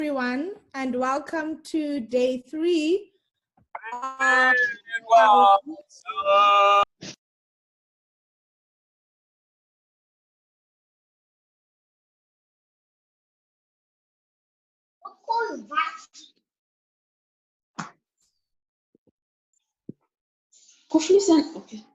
Everyone, and welcome to day 3 of Okay.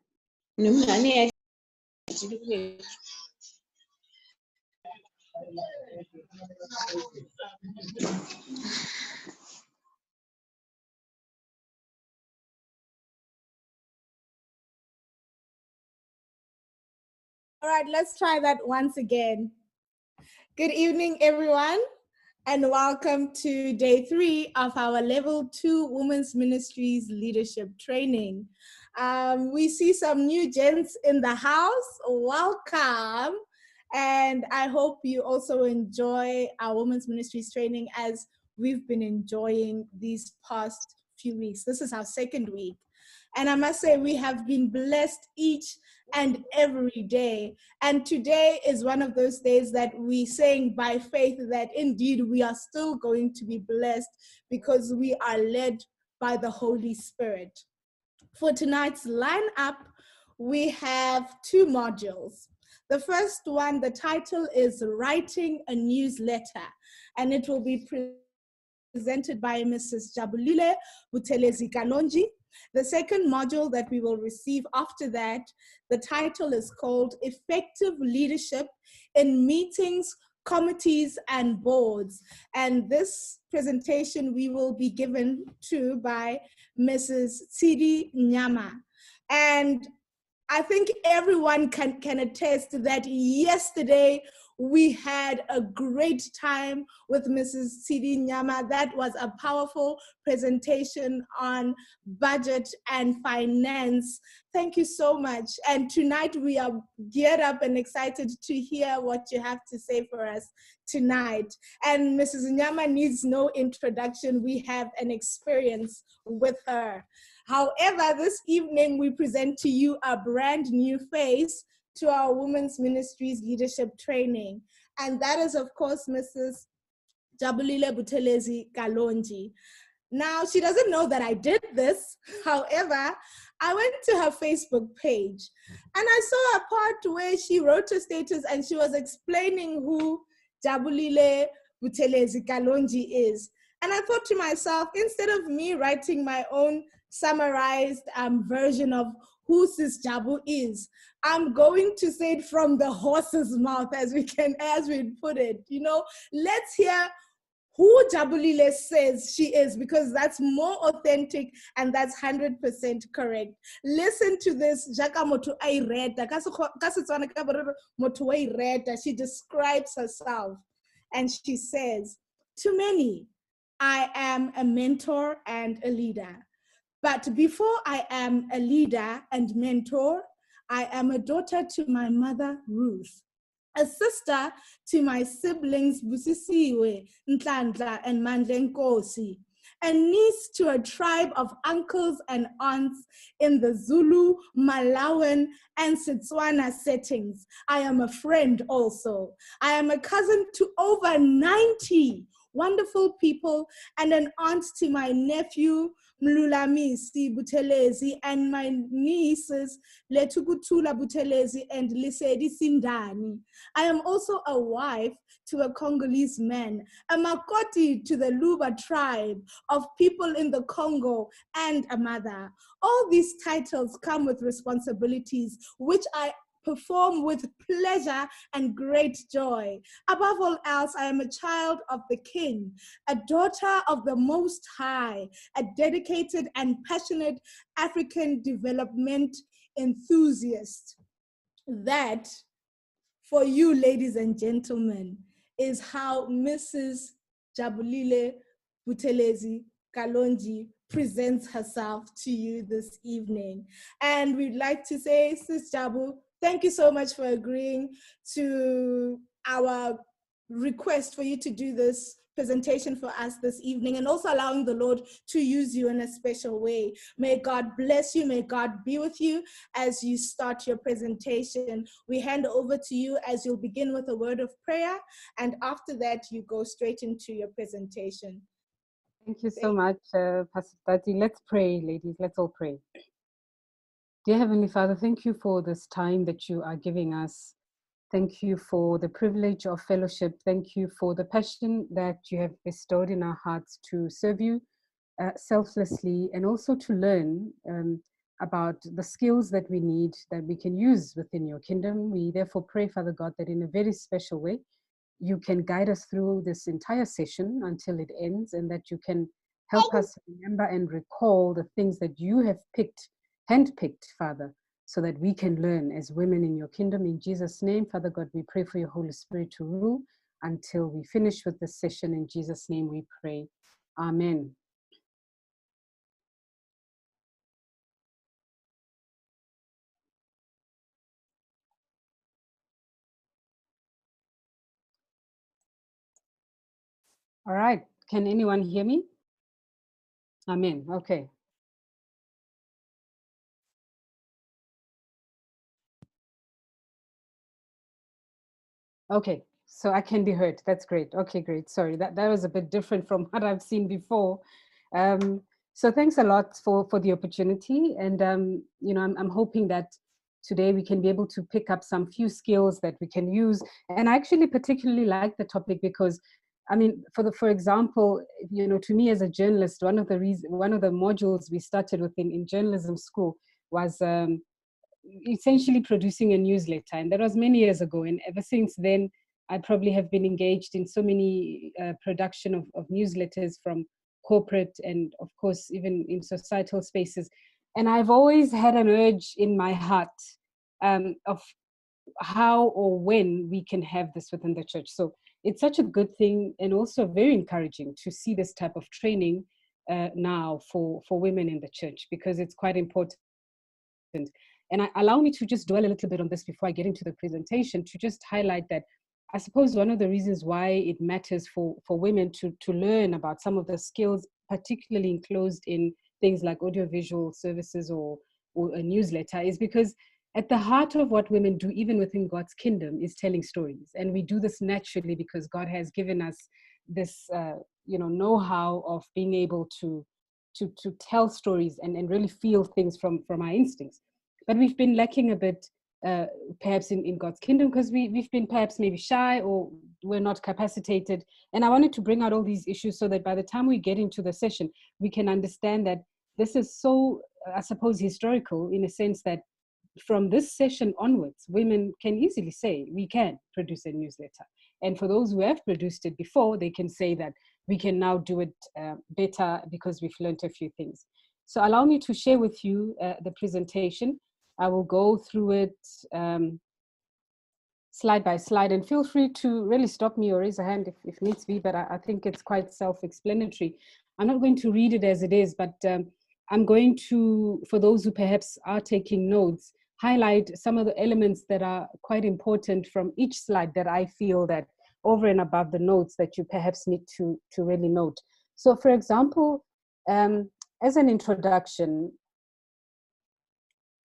All right, let's try that once again. Good evening, everyone, and welcome to day 3 of our level 2 Women's Ministries leadership training. We see some new gents in the house. Welcome. And I hope you also enjoy our Women's Ministries training as we've been enjoying these past few weeks. This is our second week. And I must say, we have been blessed each and every day. And today is one of those days that we saying by faith that indeed we are still going to be blessed because we are led by the Holy Spirit. For tonight's lineup, we have 2 modules. The first one, the title is Writing a Newsletter, and it will be presented by Mrs. Jabulile Buthelezi Kalonji. The second module that we will receive after that, the title is called Effective Leadership in Meetings, Committees, and Boards. And this presentation we will be given to by Mrs. Tsidi Nyama. And I think everyone can attest that yesterday we had a great time with Mrs. Tsidi Nyama. That was a powerful presentation on budget and finance. Thank you so much. And tonight we are geared up and excited to hear what you have to say for us tonight. And Mrs. Nyama needs no introduction. We have an experience with her. However, this evening we present to you a brand new face to our Women's Ministries leadership training. And that is, of course, Mrs. Jabulile Buthelezi Kalonji. Now, she doesn't know that I did this. However, I went to her Facebook page and I saw a part where she wrote a status and she was explaining who Jabulile Buthelezi Kalonji is. And I thought to myself, instead of me writing my own summarized version of who Sis Jabu is, I'm going to say it from the horse's mouth, as we put it. You know, let's hear who Jabulile says she is, because that's more authentic and that's 100% correct. Listen to this. She describes herself and she says, to many, I am a mentor and a leader. But before I am a leader and mentor, I am a daughter to my mother, Ruth, a sister to my siblings, Busisiwe, Ntlantla, and Mandlenkosi, a niece to a tribe of uncles and aunts in the Zulu, Malawian, and Setswana settings. I am a friend also. I am a cousin to over 90 wonderful people and an aunt to my nephew, Mlulamisi Buthelezi, and my nieces, Letukutula Buthelezi and Lisedi Sindani. I am also a wife to a Congolese man, a Makoti to the Luba tribe of people in the Congo, and a mother. All these titles come with responsibilities, which I perform with pleasure and great joy. Above all else, I am a child of the King, a daughter of the Most High, a dedicated and passionate African development enthusiast. That, for you, ladies and gentlemen, is how Mrs. Jabulile Buthelezi Kalonji presents herself to you this evening. And we'd like to say, Sis Jabu, thank you so much for agreeing to our request for you to do this presentation for us this evening, and also allowing the Lord to use you in a special way. May God bless you. May God be with you as you start your presentation. We hand over to you as you'll begin with a word of prayer, and after that, you go straight into your presentation. Thank you so much, Pastor Tati. Let's pray, ladies. Let's all pray. Dear Heavenly Father, thank you for this time that you are giving us. Thank you for the privilege of fellowship. Thank you for the passion that you have bestowed in our hearts to serve you selflessly, and also to learn about the skills that we need that we can use within your kingdom. We therefore pray, Father God, that in a very special way, you can guide us through this entire session until it ends, and that you can help us remember and recall the things that you have handpicked, Father, so that we can learn as women in your kingdom. In Jesus' name, Father God, we pray for your Holy Spirit to rule until we finish with this session. In Jesus' name we pray. Amen. All right. Can anyone hear me? Amen. Okay. Okay. So I can be heard. That's great. Okay, great. Sorry, that was a bit different from what I've seen before. So thanks a lot for the opportunity. And, I'm hoping that today we can be able to pick up some few skills that we can use. And I actually particularly like the topic because, for example, to me as a journalist, one of the modules we started with in journalism school was essentially producing a newsletter, and that was many years ago. And ever since then, I probably have been engaged in so many production of newsletters from corporate and, of course, even in societal spaces. And I've always had an urge in my heart of how or when we can have this within the church. So it's such a good thing, and also very encouraging to see this type of training now for women in the church, because it's quite important. And allow me to just dwell a little bit on this before I get into the presentation, to just highlight that I suppose one of the reasons why it matters for women to learn about some of the skills, particularly enclosed in things like audiovisual services or a newsletter, is because at the heart of what women do, even within God's kingdom, is telling stories. And we do this naturally because God has given us this, know-how of being able to tell stories and really feel things from our instincts. But we've been lacking a bit, perhaps in God's kingdom, because we've been perhaps maybe shy, or we're not capacitated. And I wanted to bring out all these issues so that by the time we get into the session, we can understand that this is so, I suppose, historical, in a sense that from this session onwards, women can easily say, we can produce a newsletter. And for those who have produced it before, they can say that we can now do it better because we've learned a few things. So allow me to share with you the presentation. I will go through it slide by slide, and feel free to really stop me or raise a hand if needs be, but I think it's quite self-explanatory. I'm not going to read it as it is, but I'm going to, for those who perhaps are taking notes, highlight some of the elements that are quite important from each slide that I feel that over and above the notes that you perhaps need to really note. So for example, as an introduction,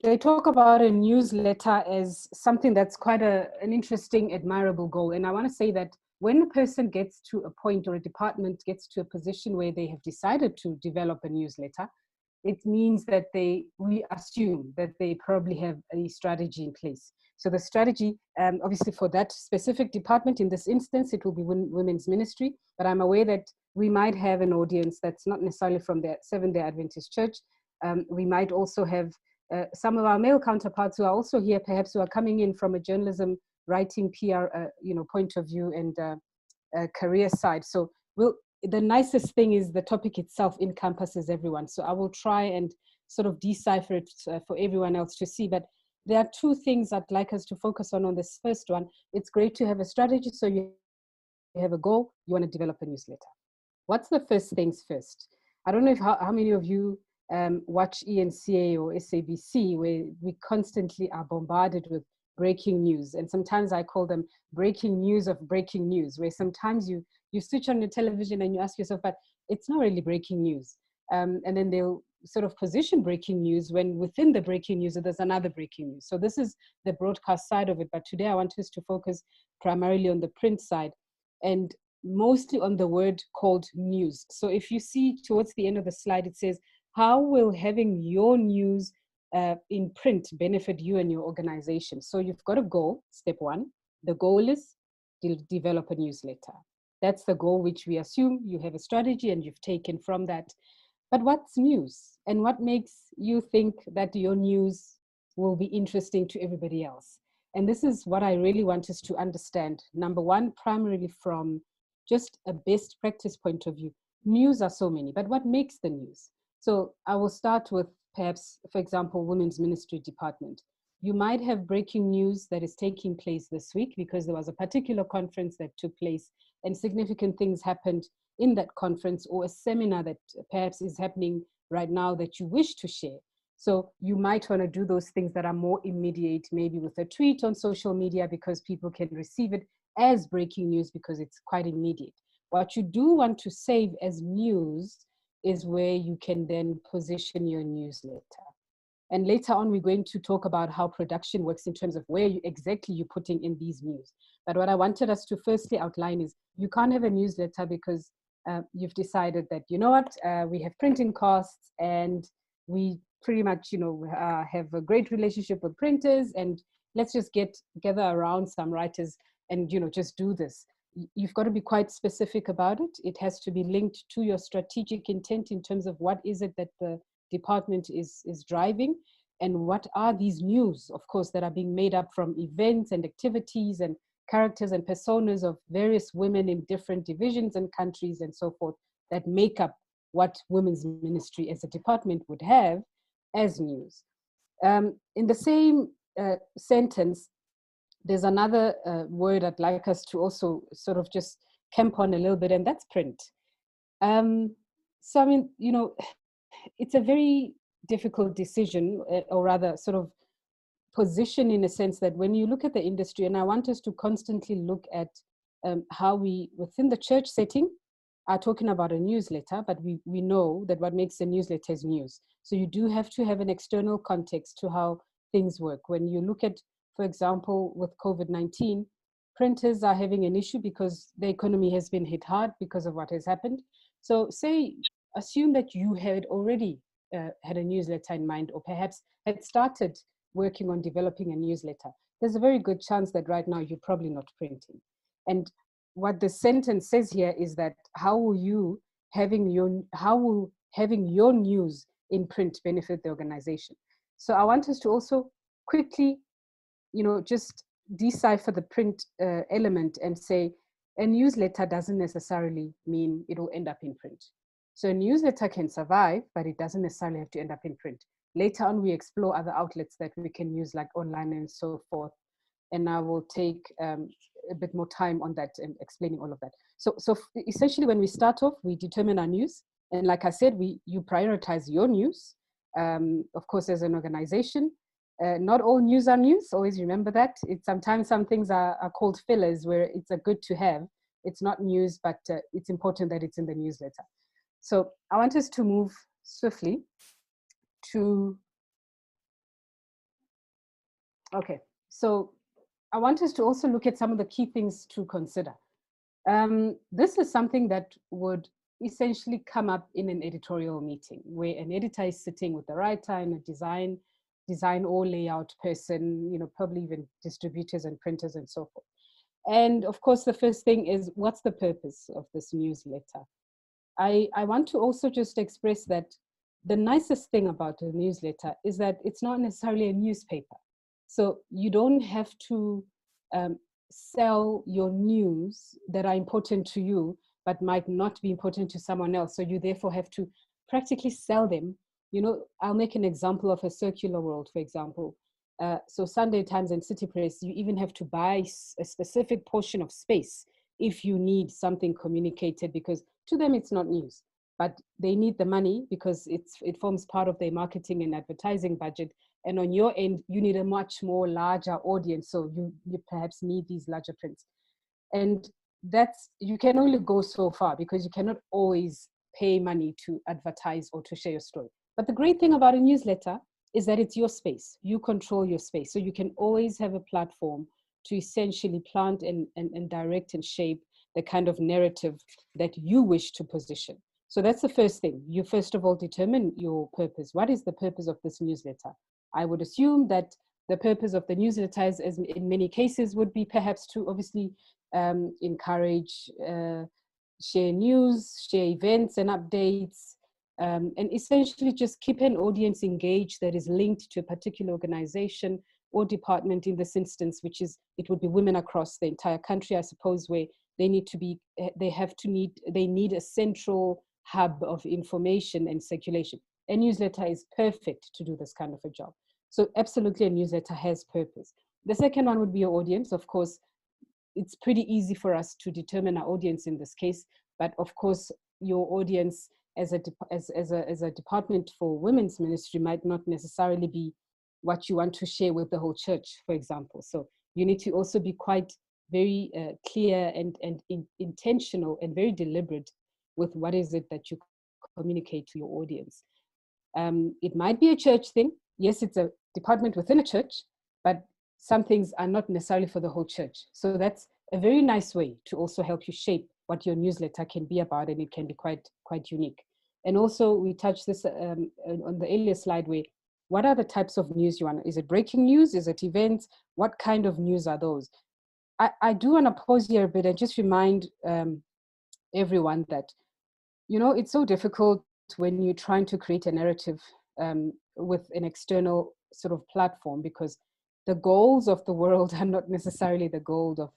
they talk about a newsletter as something that's quite an interesting, admirable goal. And I want to say that when a person gets to a point, or a department gets to a position where they have decided to develop a newsletter, it means that we assume that they probably have a strategy in place. So the strategy, obviously for that specific department, in this instance, it will be women's ministry, but I'm aware that we might have an audience that's not necessarily from the Seventh-day Adventist Church. We might also have some of our male counterparts who are also here, perhaps who are coming in from a journalism, writing, PR, point of view, and career side. So the nicest thing is the topic itself encompasses everyone. So I will try and sort of decipher it for everyone else to see. But there are two things I'd like us to focus on this first one. It's great to have a strategy. So you have a goal, you want to develop a newsletter. What's the first things first? I don't know how many of you watch ENCA or SABC, where we constantly are bombarded with breaking news. And sometimes I call them breaking news of breaking news, where sometimes you you switch on your television and you ask yourself, but it's not really breaking news. And then they'll sort of position breaking news when within the breaking news there's another breaking news. So this is the broadcast side of it, but today I want us to focus primarily on the print side and mostly on the word called news. So if you see towards the end of the slide, it says, how will having your news in print benefit you and your organization? So you've got a goal, step one. The goal is to develop a newsletter. That's the goal, which we assume you have a strategy and you've taken from that. But what's news? And what makes you think that your news will be interesting to everybody else? And this is what I really want us to understand. Number one, primarily from just a best practice point of view. News are so many, but what makes the news? So I will start with perhaps, for example, Women's Ministry Department. You might have breaking news that is taking place this week because there was a particular conference that took place and significant things happened in that conference, or a seminar that perhaps is happening right now that you wish to share. So you might want to do those things that are more immediate, maybe with a tweet on social media because people can receive it as breaking news because it's quite immediate. What you do want to save as news is where you can then position your newsletter. And later on, we're going to talk about how production works in terms of where exactly you're putting in these news. But what I wanted us to firstly outline is you can't have a newsletter because you've decided that, you know what, we have printing costs and we pretty much, have a great relationship with printers and let's just gather around some writers and, just do this. You've got to be quite specific about it. It has to be linked to your strategic intent in terms of what is it that the department is driving and what are these news, of course, that are being made up from events and activities and characters and personas of various women in different divisions and countries and so forth that make up what women's ministry as a department would have as news. In the same sentence, there's another word I'd like us to also sort of just camp on a little bit, and that's print. So, I mean, it's a very difficult decision, or rather sort of position in a sense that when you look at the industry, and I want us to constantly look at how we, within the church setting, are talking about a newsletter, but we know that what makes a newsletter is news. So you do have to have an external context to how things work. When you look at, for example, with COVID-19, printers are having an issue because the economy has been hit hard because of what has happened. So assume that you had already had a newsletter in mind, or perhaps had started working on developing a newsletter. There's a very good chance that right now you're probably not printing. And what the sentence says here is that how will having your news in print benefit the organization? So I want us to also quickly, just decipher the print element and say a newsletter doesn't necessarily mean it will end up in print. So a newsletter can survive, but it doesn't necessarily have to end up in print. Later on, we explore other outlets that we can use like online and so forth. And I will take a bit more time on that and explaining all of that. So essentially when we start off, we determine our news. And like I said, you prioritize your news. Of course, as an organization, not all news are news. Always remember that. Sometimes some things are called fillers where it's a good to have. It's not news, but it's important that it's in the newsletter. So I want us to move swiftly to, okay, so I want us to also look at some of the key things to consider. This is something that would essentially come up in an editorial meeting where an editor is sitting with the writer and a design or layout person, probably even distributors and printers and so forth. And of course, the first thing is, what's the purpose of this newsletter? I want to also just express that the nicest thing about a newsletter is that it's not necessarily a newspaper. So you don't have to sell your news that are important to you, but might not be important to someone else. So you therefore have to practically sell them. I'll make an example of a circular world, for example. So Sunday Times and City Press, you even have to buy a specific portion of space if you need something communicated, because to them it's not news, but they need the money because it forms part of their marketing and advertising budget. And on your end, you need a much more larger audience. So you perhaps need these larger prints. And you can only go so far because you cannot always pay money to advertise or to share your story. But the great thing about a newsletter is that it's your space. You control your space. So you can always have a platform to essentially plant and direct and shape the kind of narrative that you wish to position. So that's the first thing. You first of all determine your purpose. What is the purpose of this newsletter? I would assume that the purpose of the newsletter, as in many cases, would be perhaps to obviously encourage, share news, share events and updates, and essentially just keep an audience engaged that is linked to a particular organization or department in this instance, which is, it would be women across the entire country, I suppose, where they need to be, they need a central hub of information and circulation. A newsletter is perfect to do this kind of a job. So absolutely a newsletter has purpose. The second one would be your audience. Of course, it's pretty easy for us to determine our audience in this case, but of course, your audience as a department for women's ministry might not necessarily be what you want to share with the whole church, for example. So you need to also be quite very clear and intentional and very deliberate with what is it that you communicate to your audience. It might be a church thing. Yes, it's a department within a church, but some things are not necessarily for the whole church. So that's a very nice way to also help you shape what your newsletter can be about, and it can be quite unique. And also, we touched this on the earlier slide, where what are the types of news you want? Is it breaking news? Is it events? What kind of news are those? I do want to pause here a bit and just remind everyone that, you know, it's so difficult when you're trying to create a narrative with an external sort of platform, because the goals of the world are not necessarily the goals of,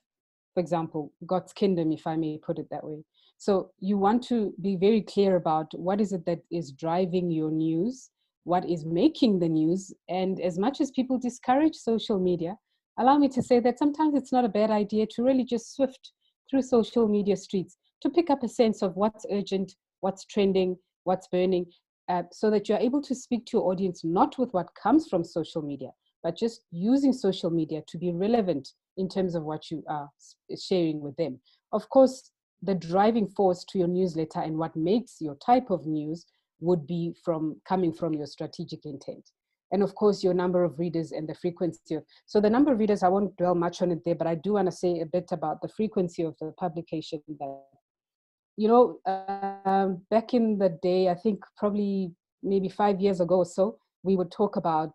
for example, God's kingdom, if I may put it that way. So you want to be very clear about what is it that is driving your news, what is making the news. And as much as people discourage social media, allow me to say that sometimes it's not a bad idea to really just swift through social media streets to pick up a sense of what's urgent, what's trending, what's burning, so that you're able to speak to your audience, not with what comes from social media, but just using social media to be relevant in terms of what you are sharing with them. Of course, the driving force to your newsletter and what makes your type of news would be coming from your strategic intent. And of course, your number of readers and the frequency of, so the number of readers, I won't dwell much on it there, but I do want to say a bit about the frequency of the publication. That, you know, back in the day, I think probably maybe 5 years ago or so, we would talk about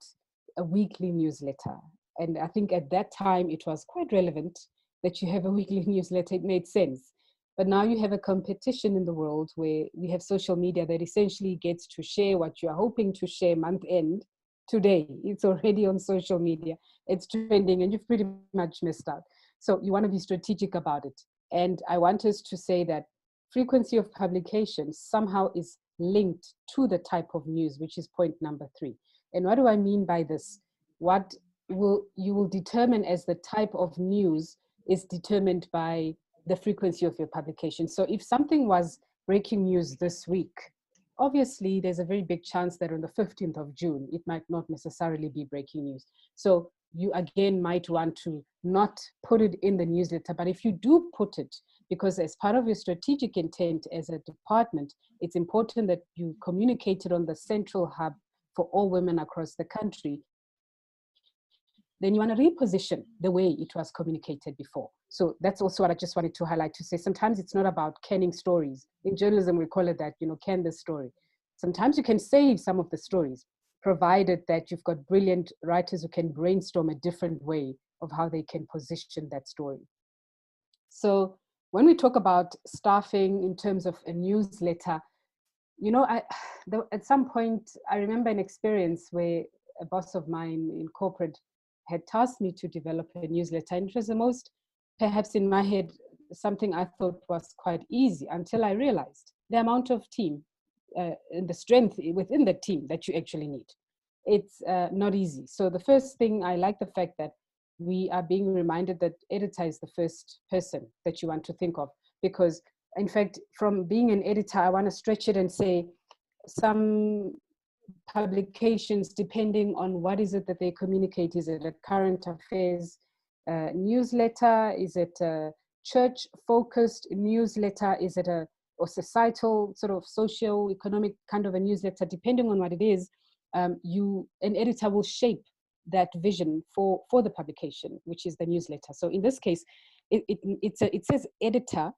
a weekly newsletter. And I think at that time, it was quite relevant that you have a weekly newsletter. It made sense. But now you have a competition in the world where we have social media that essentially gets to share what you are hoping to share month end today. It's already on social media. It's trending and you've pretty much missed out. So you want to be strategic about it. And I want us to say that frequency of publication somehow is linked to the type of news, which is point number 3. And what do I mean by this? What you will determine as the type of news is determined by the frequency of your publication. So if something was breaking news this week, obviously there's a very big chance that on the 15th of June, it might not necessarily be breaking news. So you again might want to not put it in the newsletter, but if you do put it, because as part of your strategic intent as a department, it's important that you communicate it on the central hub for all women across the country, then you want to reposition the way it was communicated before. So that's also what I just wanted to highlight, to say sometimes it's not about canning stories. In journalism, we call it that, you know, can the story. Sometimes you can save some of the stories, provided that you've got brilliant writers who can brainstorm a different way of how they can position that story. So when we talk about staffing in terms of a newsletter, you know, at some point, I remember an experience where a boss of mine in corporate had tasked me to develop a newsletter. And it was the most, perhaps in my head, something I thought was quite easy until I realized the amount of team and the strength within the team that you actually need. It's not easy. So the first thing, I like the fact that we are being reminded that editor is the first person that you want to think of, because in fact, from being an editor, I want to stretch it and say some publications, depending on what is it that they communicate, is it a current affairs newsletter? Is it church-focused newsletter? Is it a or societal, sort of socio-economic kind of a newsletter? Depending on what it is, an editor will shape that vision for the publication, which is the newsletter. So in this case, it says editor,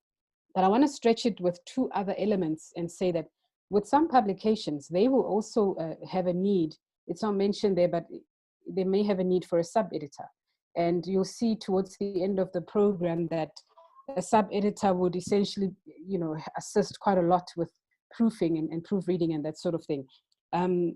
but I want to stretch it with two other elements and say that with some publications, they will also have a need. It's not mentioned there, but they may have a need for a sub-editor. And you'll see towards the end of the program that a sub-editor would essentially, assist quite a lot with proofing and proofreading and that sort of thing. And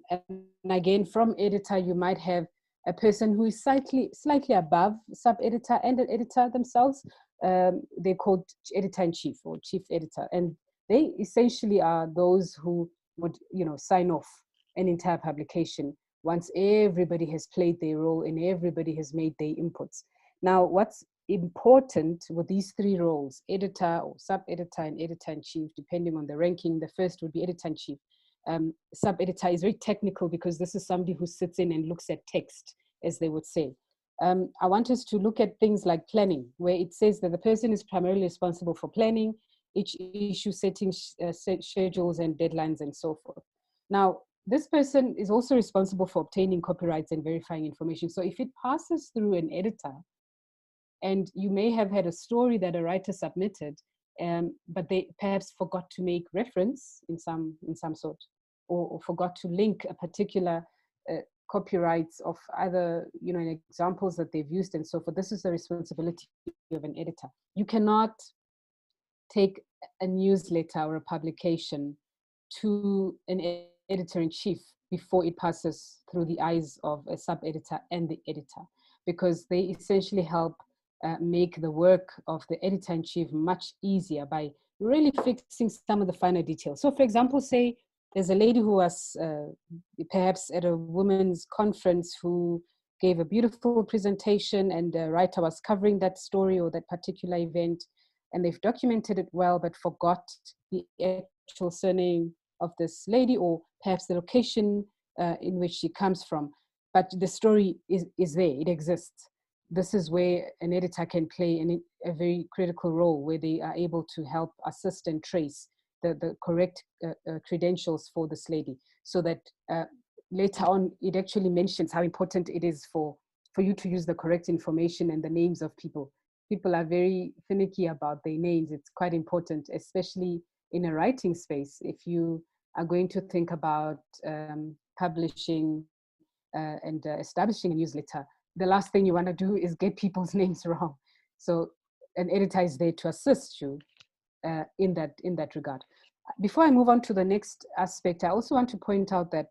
again, from editor, you might have a person who is slightly above sub-editor and an editor themselves. They're called editor-in-chief or chief editor. And they essentially are those who would, sign off an entire publication once everybody has played their role and everybody has made their inputs. Now, what's important with these three roles, editor or sub-editor and editor-in-chief, depending on the ranking, the first would be editor-in-chief. Sub-editor is very technical because this is somebody who sits in and looks at text, as they would say. I want us to look at things like planning, where it says that the person is primarily responsible for planning, each issue setting schedules and deadlines and so forth. Now, this person is also responsible for obtaining copyrights and verifying information. So if it passes through an editor, and you may have had a story that a writer submitted, but they perhaps forgot to make reference in some sort, or forgot to link a particular copyrights of either, examples that they've used and so forth. This is the responsibility of an editor. You cannot take a newsletter or a publication to an editor-in-chief before it passes through the eyes of a sub-editor and the editor, because they essentially help make the work of the editor-in-chief much easier by really fixing some of the finer details. So for example, say there's a lady who was perhaps at a women's conference who gave a beautiful presentation, and the writer was covering that story or that particular event, and they've documented it well, but forgot the actual surname of this lady, or perhaps the location in which she comes from. But the story is there, it exists. This is where an editor can play a very critical role, where they are able to help assist and trace the correct credentials for this lady, so that later on it actually mentions how important it is for you to use the correct information and the names of people. People are very finicky about their names. It's quite important, especially in a writing space. If you are going to think about publishing and establishing a newsletter, the last thing you want to do is get people's names wrong. So an editor is there to assist you in that regard. Before I move on to the next aspect, I also want to point out that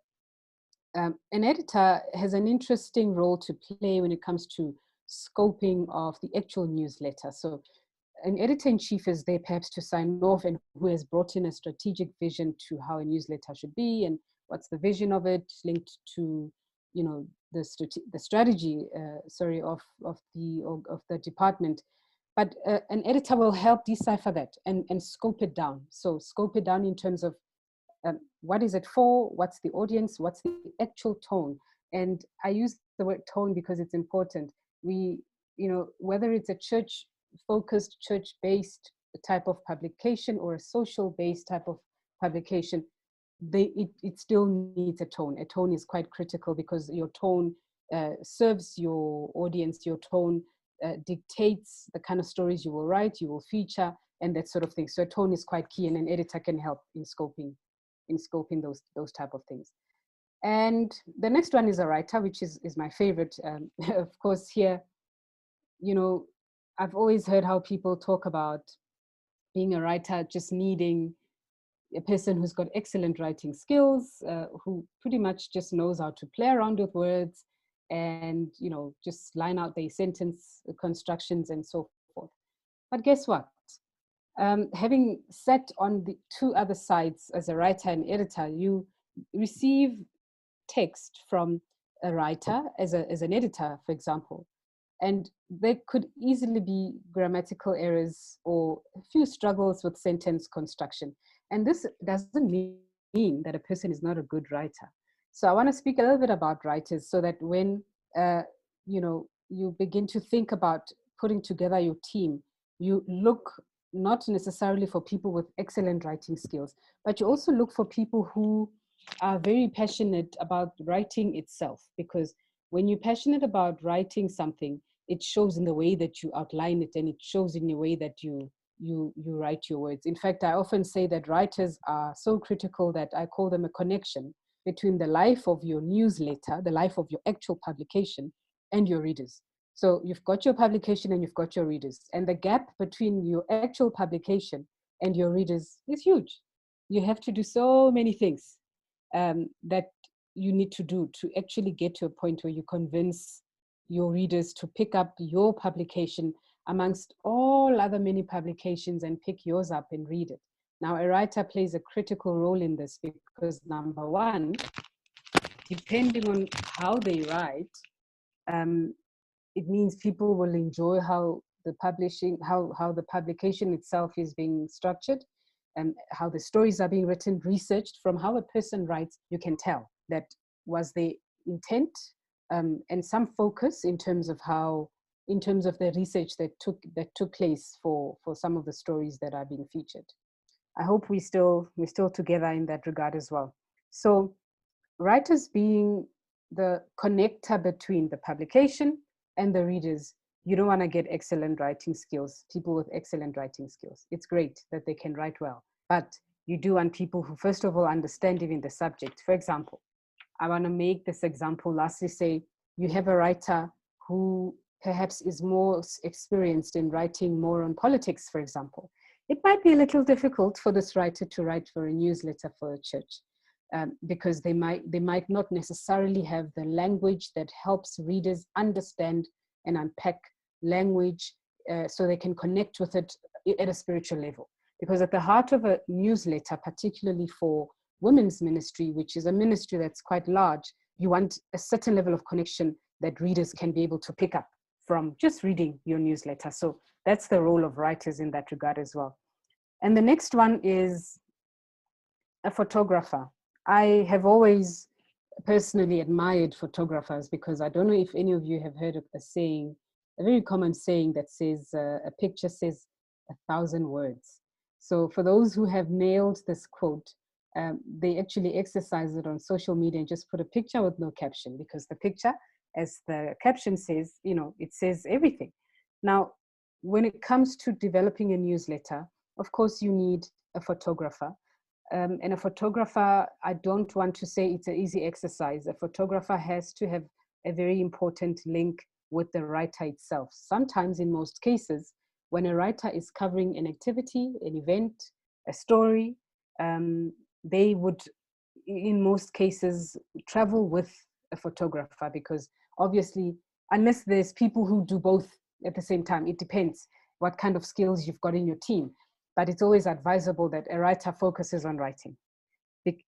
an editor has an interesting role to play when it comes to scoping of the actual newsletter. So an editor-in-chief is there perhaps to sign off, and who has brought in a strategic vision to how a newsletter should be and what's the vision of it, linked to the strategy of the department. But an editor will help decipher that and scope it down. So scope it down in terms of what is it for, what's the audience, what's the actual tone. And I use the word tone because it's important. We, whether it's a church-focused, church-based type of publication or a social-based type of publication, it still needs a tone. A tone is quite critical because your tone serves your audience. Your tone dictates the kind of stories you will write, you will feature, and that sort of thing. So a tone is quite key, and an editor can help in scoping those type of things. And the next one is a writer, which is my favorite. Of course, here, I've always heard how people talk about being a writer just needing a person who's got excellent writing skills, who pretty much just knows how to play around with words and, just line out their sentence constructions and so forth. But guess what? Having sat on the two other sides as a writer and editor, you receive text from a writer as an editor, for example, and there could easily be grammatical errors or a few struggles with sentence construction. And this doesn't mean that a person is not a good writer. So I want to speak a little bit about writers, so that when you begin to think about putting together your team, you look not necessarily for people with excellent writing skills, but you also look for people who are very passionate about writing itself. Because when you're passionate about writing something, it shows in the way that you outline it, and it shows in the way that you write your words. In fact, I often say that writers are so critical that I call them a connection between the life of your newsletter, the life of your actual publication, and your readers. So you've got your publication and you've got your readers, and the gap between your actual publication and your readers is huge. You have to do so many things that you need to do to actually get to a point where you convince your readers to pick up your publication amongst all other many publications and pick yours up and read it. Now, a writer plays a critical role in this because, number one, depending on how they write, um, it means people will enjoy how the publication itself is being structured, and how the stories are being written, researched. From how a person writes, you can tell that was the intent, and some focus in terms of the research that took place for some of the stories that are being featured. I hope we're still together in that regard as well. So writers being the connector between the publication and the readers, you don't want to get excellent writing skills, people with excellent writing skills. It's great that they can write well, but you do want people who, first of all, understand even the subject. For example, I want to make this example, lastly say, you have a writer who perhaps is more experienced in writing more on politics, for example. It might be a little difficult for this writer to write for a newsletter for a church. Because they might not necessarily have the language that helps readers understand and unpack language, so they can connect with it at a spiritual level. Because at the heart of a newsletter, particularly for women's ministry, which is a ministry that's quite large, you want a certain level of connection that readers can be able to pick up from just reading your newsletter. So that's the role of writers in that regard as well. And the next one is a photographer. I have always personally admired photographers, because I don't know if any of you have heard of a saying, a very common saying that says, a picture says 1,000 words. So for those who have nailed this quote, they actually exercise it on social media and just put a picture with no caption, because the picture, as the caption says, it says everything. Now, when it comes to developing a newsletter, of course you need a photographer. And a photographer, I don't want to say it's an easy exercise. A photographer has to have a very important link with the writer itself. Sometimes, in most cases, when a writer is covering an activity, an event, a story, they would, in most cases, travel with a photographer, because obviously, unless there's people who do both at the same time, it depends what kind of skills you've got in your team. But it's always advisable that a writer focuses on writing.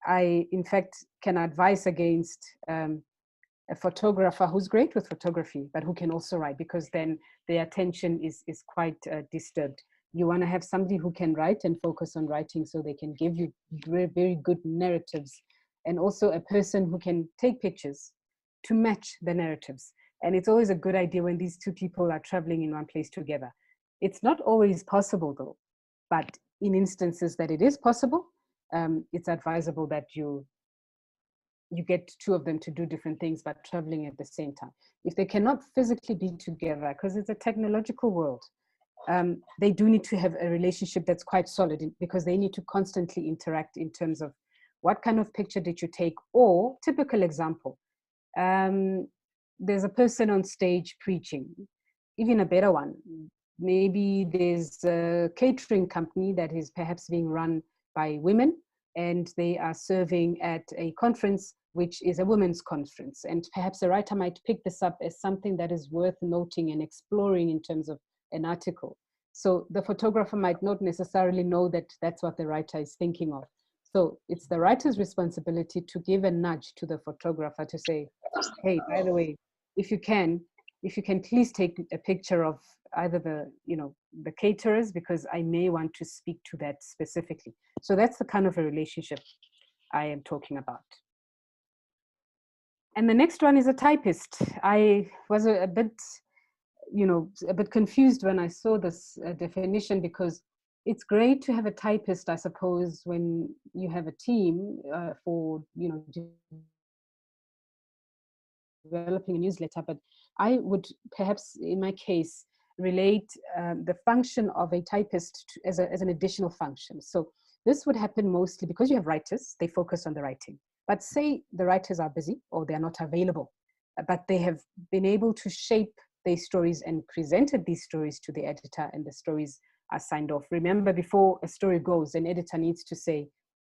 I, in fact, can advise against a photographer who's great with photography, but who can also write, because then the attention is quite disturbed. You want to have somebody who can write and focus on writing, so they can give you very, very good narratives, and also a person who can take pictures to match the narratives. And it's always a good idea when these two people are traveling in one place together. It's not always possible though, but in instances that it is possible, it's advisable that you get two of them to do different things, but traveling at the same time. If they cannot physically be together, because it's a technological world, they do need to have a relationship that's quite solid, because they need to constantly interact in terms of what kind of picture did you take, or typical example, there's a person on stage preaching, even a better one. Maybe there's a catering company that is perhaps being run by women, and they are serving at a conference which is a women's conference. And perhaps a writer might pick this up as something that is worth noting and exploring in terms of an article. So the photographer might not necessarily know that that's what the writer is thinking of. So it's the writer's responsibility to give a nudge to the photographer to say, hey, by the way, if you can please take a picture of either the caterers, because I may want to speak to that specifically. So that's the kind of a relationship I am talking about. And the next one is a typist. I was a bit a bit confused when I saw this definition, because it's great to have a typist, I suppose, when you have a team for, developing a newsletter. But I would perhaps, in my case, relate the function of a typist as an additional function. So this would happen mostly because you have writers, they focus on the writing. But say the writers are busy or they're not available, but they have been able to shape their stories and presented these stories to the editor, and the stories are signed off. Remember, before a story goes, an editor needs to say,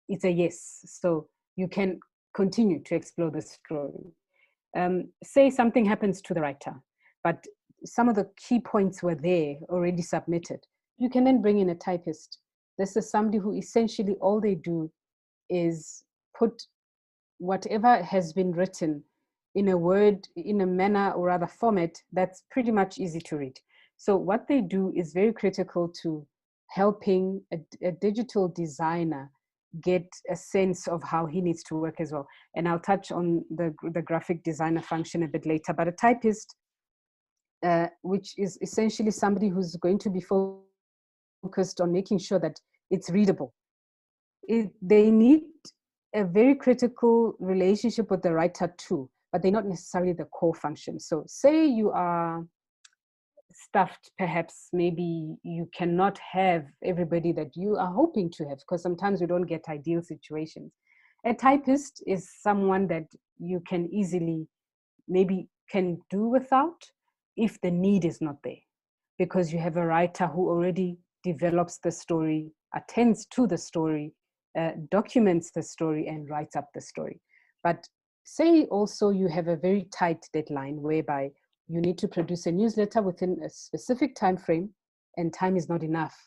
it's a yes, so you can continue to explore the story. Say something happens to the writer, but some of the key points were there already submitted. You can then bring in a typist. This is somebody who essentially all they do is put whatever has been written in a word, in a manner or rather format that's pretty much easy to read. So what they do is very critical to helping a digital designer get a sense of how he needs to work as well. And I'll touch on the graphic designer function a bit later. But a typist, which is essentially somebody who's going to be focused on making sure that it's readable. They need a very critical relationship with the writer too, but they're not necessarily the core function. So say you are stuffed, perhaps maybe you cannot have everybody that you are hoping to have, because sometimes we don't get ideal situations. A typist is someone that you can easily maybe can do without if the need is not there, because you have a writer who already develops the story, attends to the story, documents the story, and writes up the story. But say also you have a very tight deadline whereby you need to produce a newsletter within a specific time frame, and time is not enough.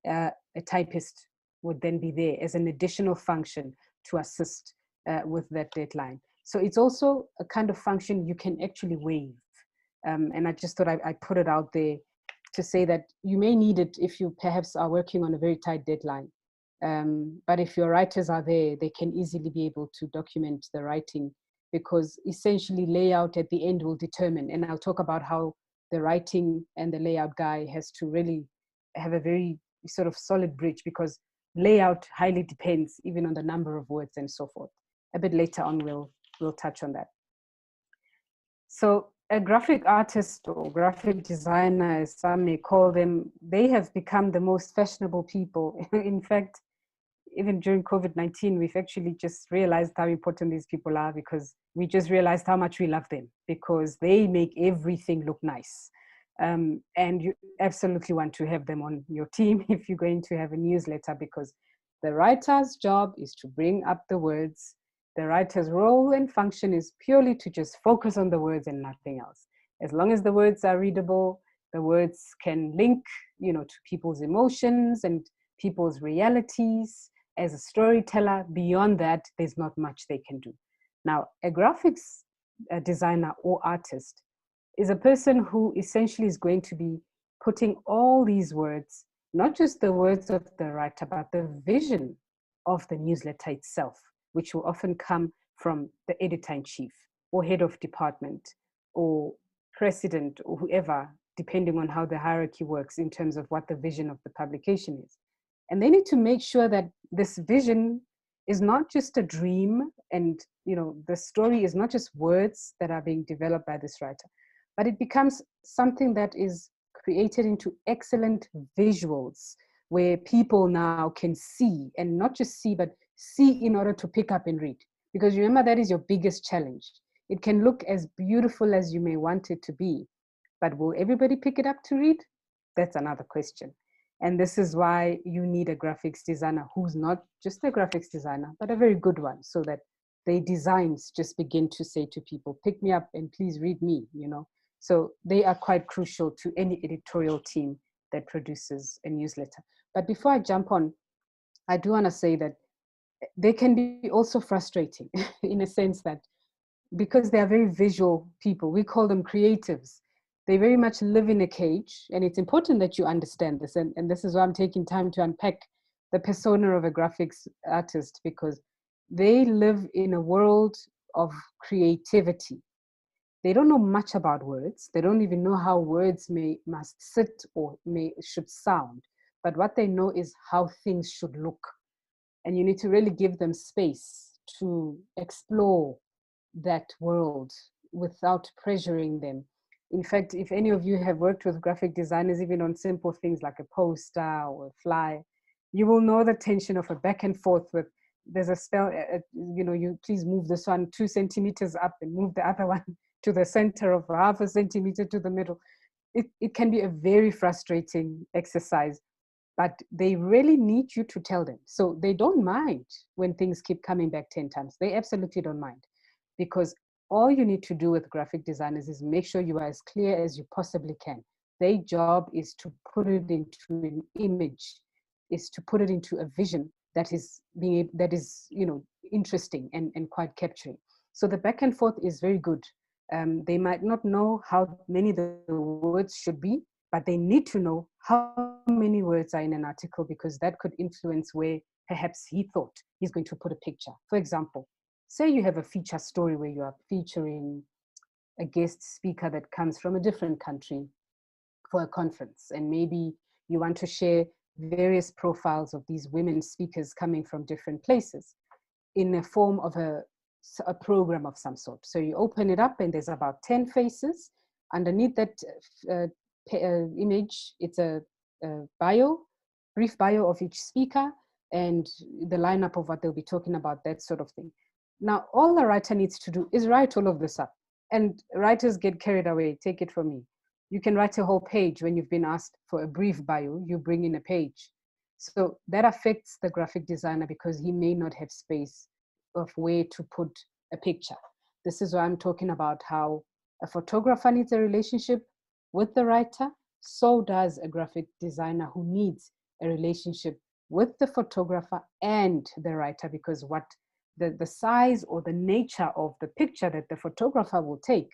A typist would then be there as an additional function to assist with that deadline. So it's also a kind of function you can actually waive. And I just thought I put it out there to say that you may need it if you perhaps are working on a very tight deadline. But if your writers are there, they can easily be able to document the writing, because essentially layout at the end will determine, and I'll talk about how the writing and the layout guy has to really have a very sort of solid bridge, because layout highly depends even on the number of words and so forth. A bit later on, we'll touch on that. So a graphic artist or graphic designer, as some may call them, they have become the most fashionable people. In fact, even during COVID-19, we've actually just realized how important these people are, because we just realized how much we love them, because they make everything look nice. And you absolutely want to have them on your team if you're going to have a newsletter, because the writer's job is to bring up the words. The writer's role and function is purely to just focus on the words and nothing else. As long as the words are readable, the words can link, to people's emotions and people's realities. As a storyteller, beyond that, there's not much they can do. Now, a graphics designer or artist is a person who essentially is going to be putting all these words, not just the words of the writer, but the vision of the newsletter itself, which will often come from the editor-in-chief or head of department or president or whoever, depending on how the hierarchy works in terms of what the vision of the publication is. And they need to make sure that this vision is not just a dream, and the story is not just words that are being developed by this writer, but it becomes something that is created into excellent visuals where people now can see, and not just see, but see in order to pick up and read. Because remember, that is your biggest challenge. It can look as beautiful as you may want it to be, but will everybody pick it up to read? That's another question. And this is why you need a graphics designer who's not just a graphics designer, but a very good one, so that their designs just begin to say to people, pick me up and please read me, So they are quite crucial to any editorial team that produces a newsletter. But before I jump on, I do want to say that they can be also frustrating in a sense that, because they are very visual people, we call them creatives. They very much live in a cage, and it's important that you understand this. And this is why I'm taking time to unpack the persona of a graphics artist, because they live in a world of creativity. they don't know much about words. They don't even know how words must sit or should sound. But what they know is how things should look. And you need to really give them space to explore that world without pressuring them. In fact, if any of you have worked with graphic designers, even on simple things like a poster or a flyer, you will know the tension of a back and forth with, there's a spell, you please move this one 2 centimeters up and move the other one to the center of 0.5 centimeter to the middle. It can be a very frustrating exercise, but they really need you to tell them. So they don't mind when things keep coming back 10 times. They absolutely don't mind, because all you need to do with graphic designers is make sure you are as clear as you possibly can. Their job is to put it into an image, is to put it into a vision that is interesting and quite capturing. So the back and forth is very good. They might not know how many the words should be, but they need to know how many words are in an article, because that could influence where perhaps he thought he's going to put a picture. For example, say you have a feature story where you are featuring a guest speaker that comes from a different country for a conference, and maybe you want to share various profiles of these women speakers coming from different places in the form of a program of some sort. So you open it up and there's about 10 faces. Underneath that image, it's a brief bio of each speaker and the lineup of what they'll be talking about, that sort of thing. Now, all the writer needs to do is write all of this up. And writers get carried away, take it from me. You can write a whole page when you've been asked for a brief bio, you bring in a page. So that affects the graphic designer because he may not have space of where to put a picture. This is why I'm talking about how a photographer needs a relationship with the writer. So does a graphic designer who needs a relationship with the photographer and the writer, because what the size or the nature of the picture that the photographer will take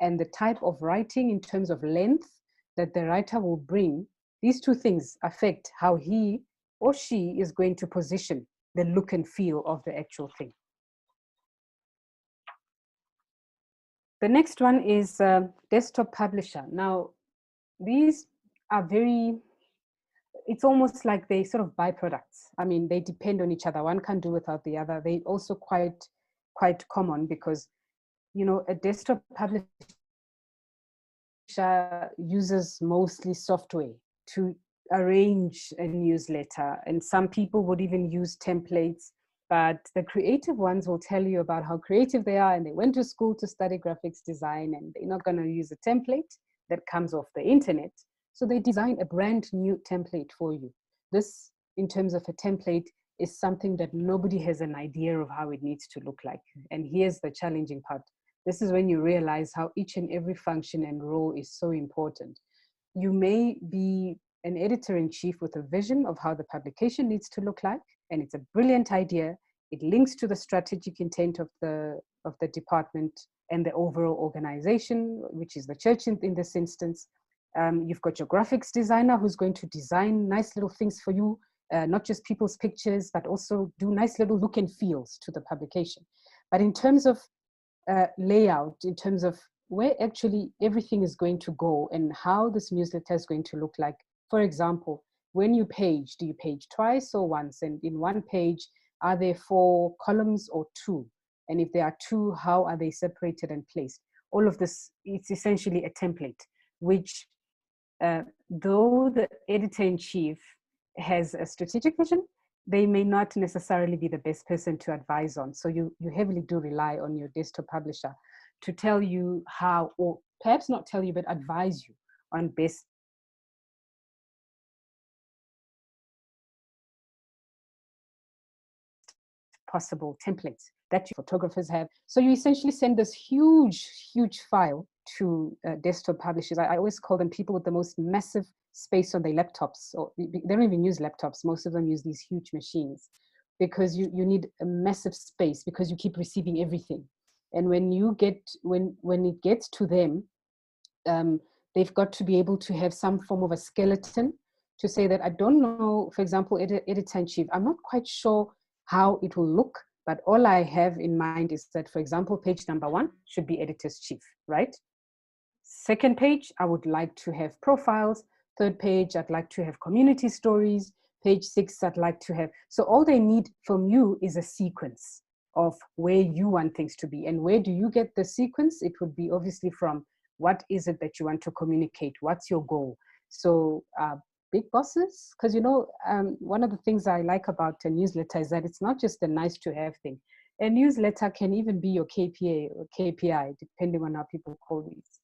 and the type of writing in terms of length that the writer will bring, these two things affect how he or she is going to position the look and feel of the actual thing. The next one is desktop publisher. Now, these are it's almost like they sort of byproducts. I mean, they depend on each other. One can't do without the other. They also quite common because, a desktop publisher uses mostly software to arrange a newsletter. And some people would even use templates, but the creative ones will tell you about how creative they are and they went to school to study graphics design and they're not going to use a template that comes off the internet. So they design a brand new template for you. This, in terms of a template, is something that nobody has an idea of how it needs to look like. And here's the challenging part. This is when you realize how each and every function and role is so important. You may be an editor-in-chief with a vision of how the publication needs to look like, and it's a brilliant idea. It links to the strategic intent of the department and the overall organization, which is the church in this instance. You've got your graphics designer who's going to design nice little things for you, not just people's pictures, but also do nice little look and feels to the publication. But in terms of layout, in terms of where actually everything is going to go and how this newsletter is going to look like. For example, when you page, do you page twice or once? And in one page, are there 4 columns or 2? And if there are 2, how are they separated and placed? All of this, it's essentially a template, which though the editor-in-chief has a strategic vision, they may not necessarily be the best person to advise on. So you heavily do rely on your desktop publisher to tell you how, or perhaps not tell you, but advise you on best possible templates that your photographers have. So you essentially send this huge file to desktop publishers. I always call them people with the most massive space on their laptops, or they don't even use laptops. Most of them use these huge machines because you need a massive space because you keep receiving everything. And when it gets to them, they've got to be able to have some form of a skeleton to say that I don't know, for example, editor-in-chief, I'm not quite sure how it will look, But all I have in mind is that, for example, page number 1 should be editor's chief, right? Second page, I would like to have profiles. Third page, I'd like to have community stories. Page 6, I'd like to have. So all they need from you is a sequence of where you want things to be. And where do you get the sequence? It would be obviously from what is it that you want to communicate? What's your goal? So big bosses, because one of the things I like about a newsletter is that it's not just a nice to have thing. A newsletter can even be your KPA or KPI, depending on how people call these,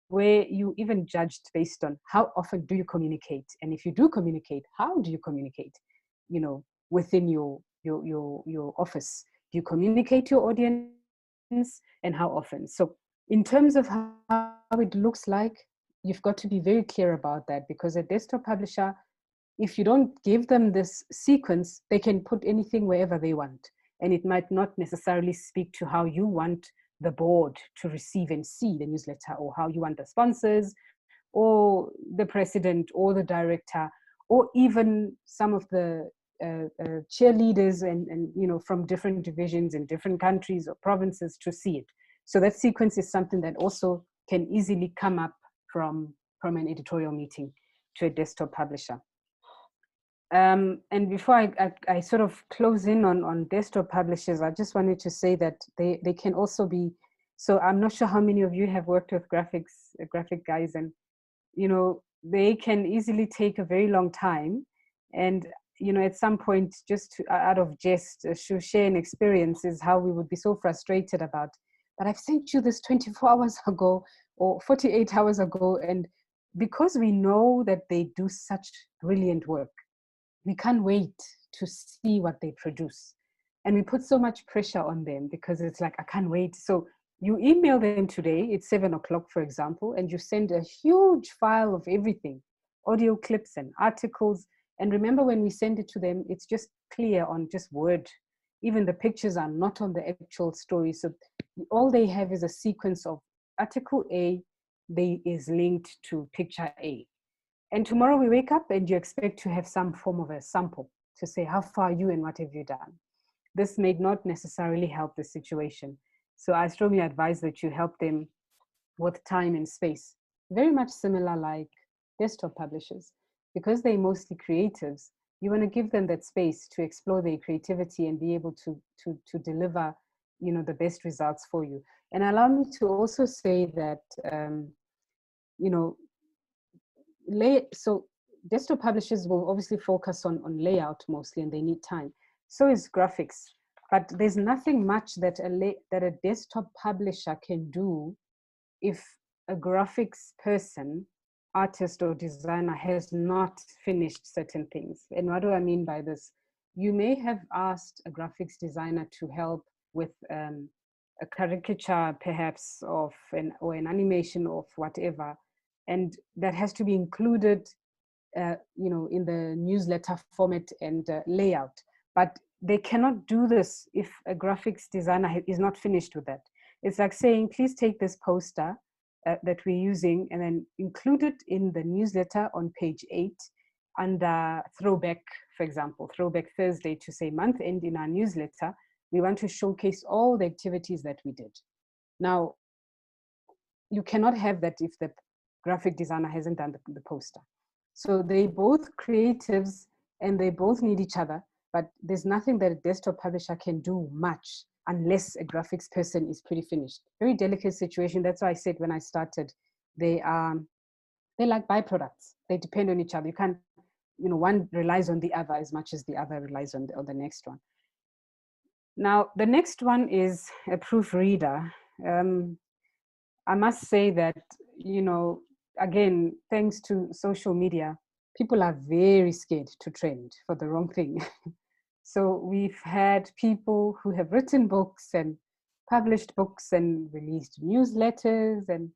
where you even judged based on how often do you communicate, and if you do communicate, how do you communicate, within your office. Do you communicate to your audience, and how often? So in terms of how it looks like, you've got to be very clear about that, because a desktop publisher, if you don't give them this sequence, they can put anything wherever they want. And it might not necessarily speak to how you want the board to receive and see the newsletter, or how you want the sponsors, or the president, or the director, or even some of the cheerleaders and from different divisions in different countries or provinces to see it. So that sequence is something that also can easily come up from an editorial meeting to a desktop publisher. And before I sort of close in on desktop publishers, I just wanted to say that they can also be, so I'm not sure how many of you have worked with graphic guys, and they can easily take a very long time. And at some point, just out of jest, to share an experience, is how we would be so frustrated about, but I've sent you this 24 hours ago or 48 hours ago. And because we know that they do such brilliant work, we can't wait to see what they produce. And we put so much pressure on them because it's like, I can't wait. So you email them today, it's 7:00, for example, and you send a huge file of everything, audio clips and articles. And remember, when we send it to them, it's just clear on just Word. Even the pictures are not on the actual story. So all they have is a sequence of article A, is linked to picture A. And tomorrow we wake up and you expect to have some form of a sample to say, how far are you and what have you done? This may not necessarily help the situation. So I strongly advise that you help them with time and space. Very much similar like desktop publishers. Because they're mostly creatives, you want to give them that space to explore their creativity and be able to deliver the best results for you. And allow me to also say that so desktop publishers will obviously focus on layout mostly, and they need time. So is graphics, but there's nothing much that a desktop publisher can do if a graphics person, artist or designer, has not finished certain things. And what do I mean by this? You may have asked a graphics designer to help with a caricature, perhaps, or an animation of whatever, and that has to be included in the newsletter format and layout. But they cannot do this if a graphics designer is not finished with that. It's like saying, please take this poster that we're using and then include it in the newsletter on page 8 under throwback, for example, throwback Thursday, to say month end in our newsletter. We want to showcase all the activities that we did. Now, you cannot have that if the graphic designer hasn't done the poster. So they both creatives and they both need each other, but there's nothing that a desktop publisher can do much unless a graphics person is pretty finished. Very delicate situation. That's why I said when I started, they're like byproducts. They depend on each other. You can't, one relies on the other as much as the other relies on the next one. Now, the next one is a proofreader. I must say that, again, thanks to social media, people are very scared to trend for the wrong thing. So we've had people who have written books and published books and released newsletters. And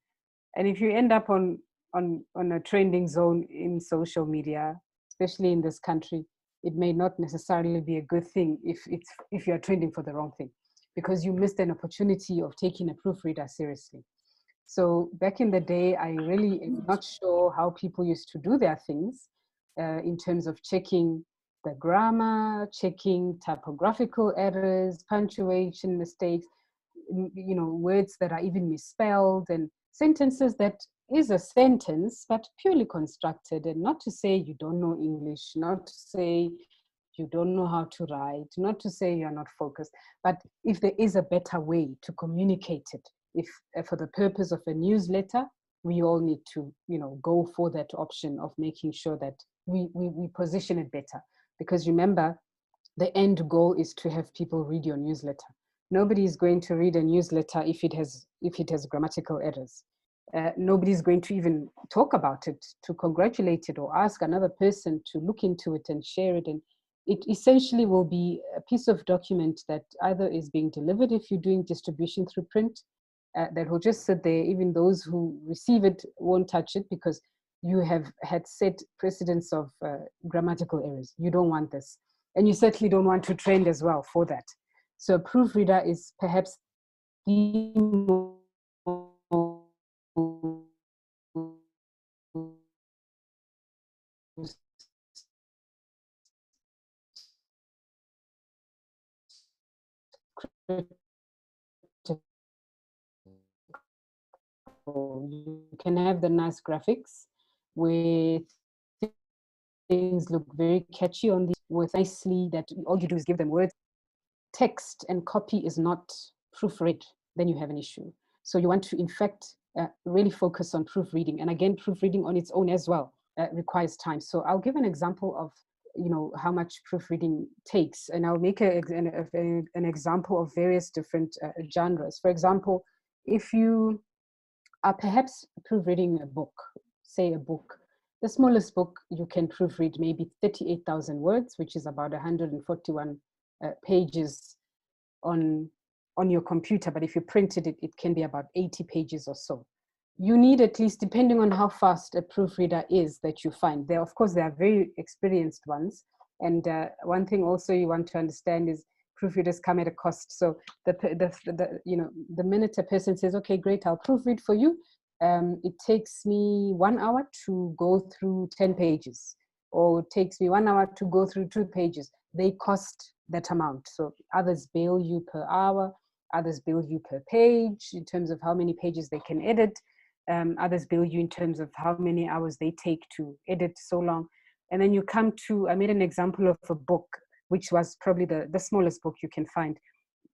if you end up on a trending zone in social media, especially in this country, it may not necessarily be a good thing if you're trending for the wrong thing, because you missed an opportunity of taking a proofreader seriously. So back in the day, I really am not sure how people used to do their things in terms of checking the grammar, checking typographical errors, punctuation mistakes, words that are even misspelled, and sentences that is a sentence but purely constructed. And not to say you don't know English, not to say you don't know how to write, not to say you're not focused, but if there is a better way to communicate it, if for the purpose of a newsletter, we all need to go for that option of making sure that we position it better. Because remember, the end goal is to have people read your newsletter. Nobody is going to read a newsletter if it has grammatical errors. Nobody's going to even talk about it, to congratulate it, or ask another person to look into it and share it. And it essentially will be a piece of document that either is being delivered if you're doing distribution through print, that will just sit there. Even those who receive it won't touch it because you have had set precedents of grammatical errors. You don't want this. And you certainly don't want to trend as well for that. So a proofreader is perhaps the most critical. You can have the nice graphics where things look very catchy on these, with nicely, that all you do is give them words. Text and copy is not proofread, then you have an issue. So you want to, in fact, really focus on proofreading. And again, proofreading on its own as well requires time. So I'll give an example of how much proofreading takes, and I'll make an example of various different genres. For example, if you are perhaps proofreading a book, say a book, the smallest book you can proofread maybe 38,000 words, which is about 141 pages on your computer. But if you printed it, it can be about 80 pages or so. You need at least, depending on how fast a proofreader is that you find. There, of course, there are very experienced ones. And one thing also you want to understand is proofreaders come at a cost. So the minute a person says, okay, great, I'll proofread for you, it takes me 1 hour to go through 10 pages, or it takes me 1 hour to go through 2 pages. They cost that amount. So others bill you per hour, others bill you per page in terms of how many pages they can edit. Others bill you in terms of how many hours they take to edit so long. And then you come to, I made an example of a book, which was probably the smallest book you can find.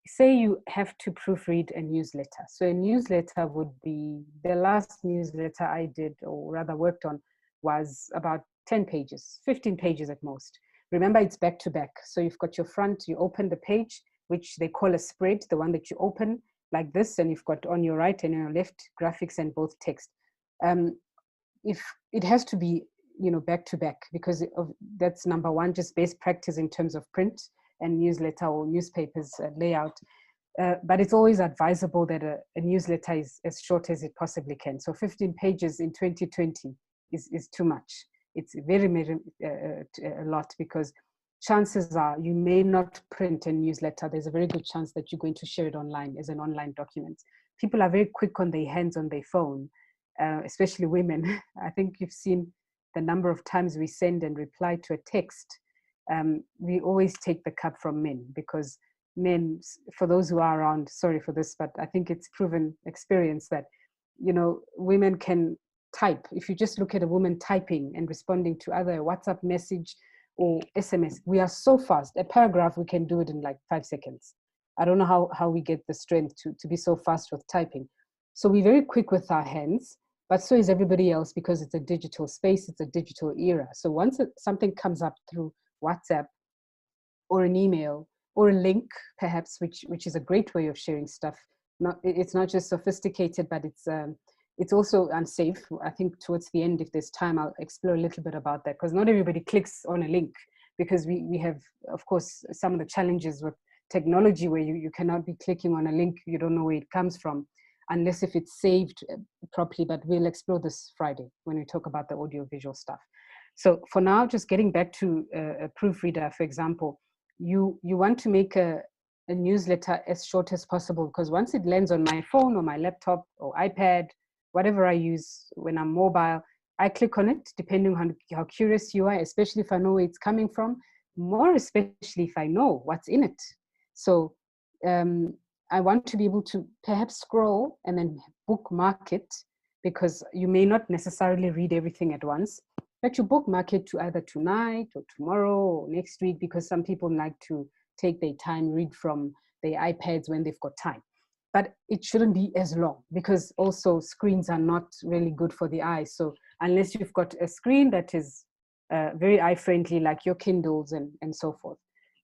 Say you have to proofread a newsletter. So a newsletter would be, the last newsletter I did, or rather worked on, was about 10 pages, 15 pages at most. Remember, it's back to back. So you've got your front, you open the page, which they call a spread, the one that you open like this, and you've got on your right and your left graphics and both text. If it has to be, back to back, because that's number one, just best practice in terms of print and newsletter or newspapers layout. But it's always advisable that a newsletter is as short as it possibly can. So 15 pages in 2020 is too much. It's very, a lot, because chances are you may not print a newsletter. There's a very good chance that you're going to share it online as an online document. People are very quick on their hands on their phone, especially women. I think you've seen the number of times we send and reply to a text. We always take the cup from men, because men, for those who are around, sorry for this, but I think it's proven experience that, women can type. If you just look at a woman typing and responding to either a WhatsApp message or SMS, we are so fast. A paragraph, we can do it in like 5 seconds. I don't know how we get the strength to be so fast with typing. So we're very quick with our hands, but so is everybody else, because it's a digital space, it's a digital era. So once something comes up through WhatsApp or an email or a link, perhaps, which is a great way of sharing stuff. It's not just sophisticated, but it's also unsafe. I think towards the end, if there's time, I'll explore a little bit about that, because not everybody clicks on a link, because we have, of course, some of the challenges with technology where you cannot be clicking on a link, you don't know where it comes from, unless if it's saved properly. But we'll explore this Friday when we talk about the audiovisual stuff. So for now, just getting back to a proofreader, for example, you want to make a newsletter as short as possible, because once it lands on my phone or my laptop or iPad, whatever I use when I'm mobile, I click on it, depending on how curious you are, especially if I know where it's coming from. more especially if I know what's in it. So I want to be able to perhaps scroll and then bookmark it, because you may not necessarily read everything at once, but you bookmark it to either tonight or tomorrow or next week, because some people like to take their time, read from their iPads when they've got time. But it shouldn't be as long, because also screens are not really good for the eye. So unless you've got a screen that is very eye friendly, like your Kindles and so forth.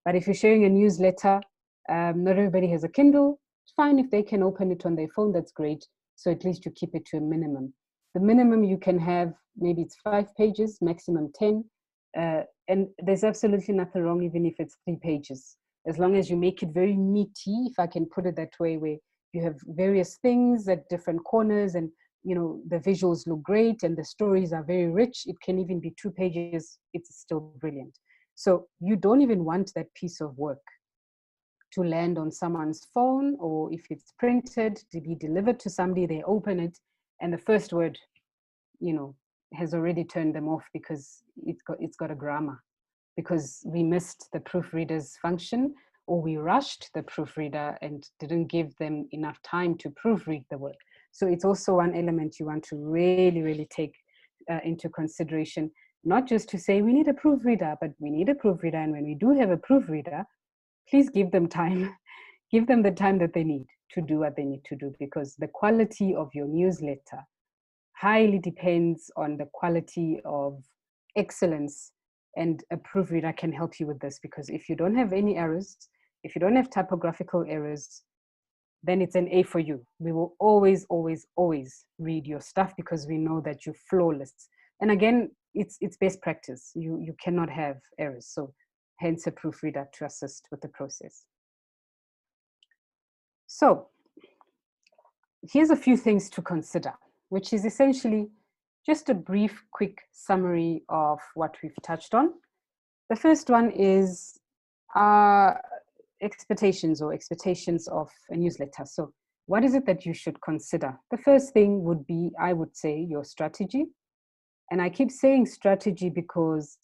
But if you're sharing a newsletter, not everybody has a Kindle. It's fine if they can open it on their phone, that's great. So at least you keep it to a minimum. The minimum you can have, maybe it's 5 pages, maximum 10. And there's absolutely nothing wrong even if it's 3 pages, as long as you make it very meaty, if I can put it that way, where you have various things at different corners, and the visuals look great and the stories are very rich. It can even be 2 pages, it's still brilliant. So you don't even want that piece of work to land on someone's phone, or if it's printed to be delivered to somebody, they open it and the first word has already turned them off, because it's got a grammar, because we missed the proofreader's function, or we rushed the proofreader and didn't give them enough time to proofread the work. So it's also one element you want to really, really take into consideration, not just to say we need a proofreader, but we need a proofreader. And when we do have a proofreader, please give them time, give them the time that they need to do what they need to do, because the quality of your newsletter highly depends on the quality of excellence. And a proofreader can help you with this, because if you don't have any errors, if you don't have typographical errors, then it's an A for you. We will always, always, always read your stuff, because we know that you're flawless. And again, it's best practice. You cannot have errors. So hence a proofreader to assist with the process. So here's a few things to consider, which is essentially just a brief, quick summary of what we've touched on. The first one is expectations of a newsletter. So what is it that you should consider? The first thing would be, I would say, your strategy. And I keep saying strategy because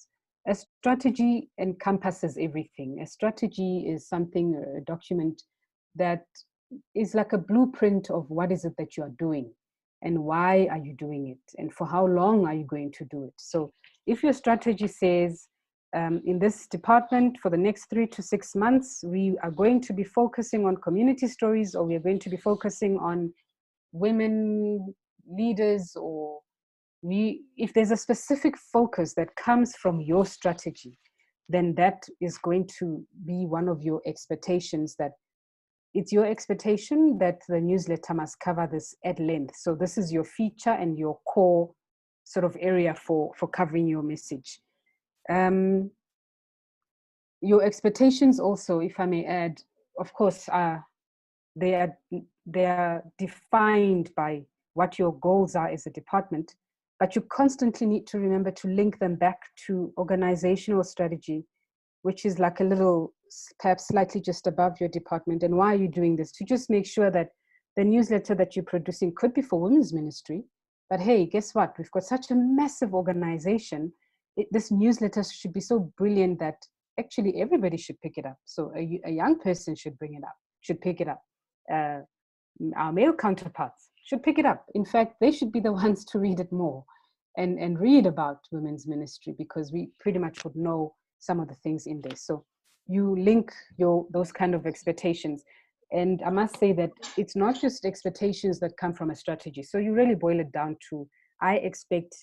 a strategy encompasses everything. A strategy is something, a document that is like a blueprint of what is it that you are doing and why are you doing it and for how long are you going to do it. So if your strategy says, in this department for the next 3 to 6 months, we are going to be focusing on community stories, or we are going to be focusing on women leaders, or if there's a specific focus that comes from your strategy, then that is going to be one of your expectations, that it's your expectation that the newsletter must cover this at length. So this is your feature and your core sort of area for covering your message. Your expectations also, if I may add, of course, they are defined by what your goals are as a department, but you constantly need to remember to link them back to organizational strategy, which is like a little, perhaps slightly just above your department. And why are you doing this? To just make sure that the newsletter that you're producing could be for women's ministry, but hey, guess what? We've got such a massive organization. This newsletter should be so brilliant that actually everybody should pick it up. So a young person should pick it up. Our male counterparts should pick it up. In fact, they should be the ones to read it more and read about women's ministry, because we pretty much would know some of the things in there. So you link those kind of expectations. And I must say that it's not just expectations that come from a strategy. So you really boil it down to, I expect,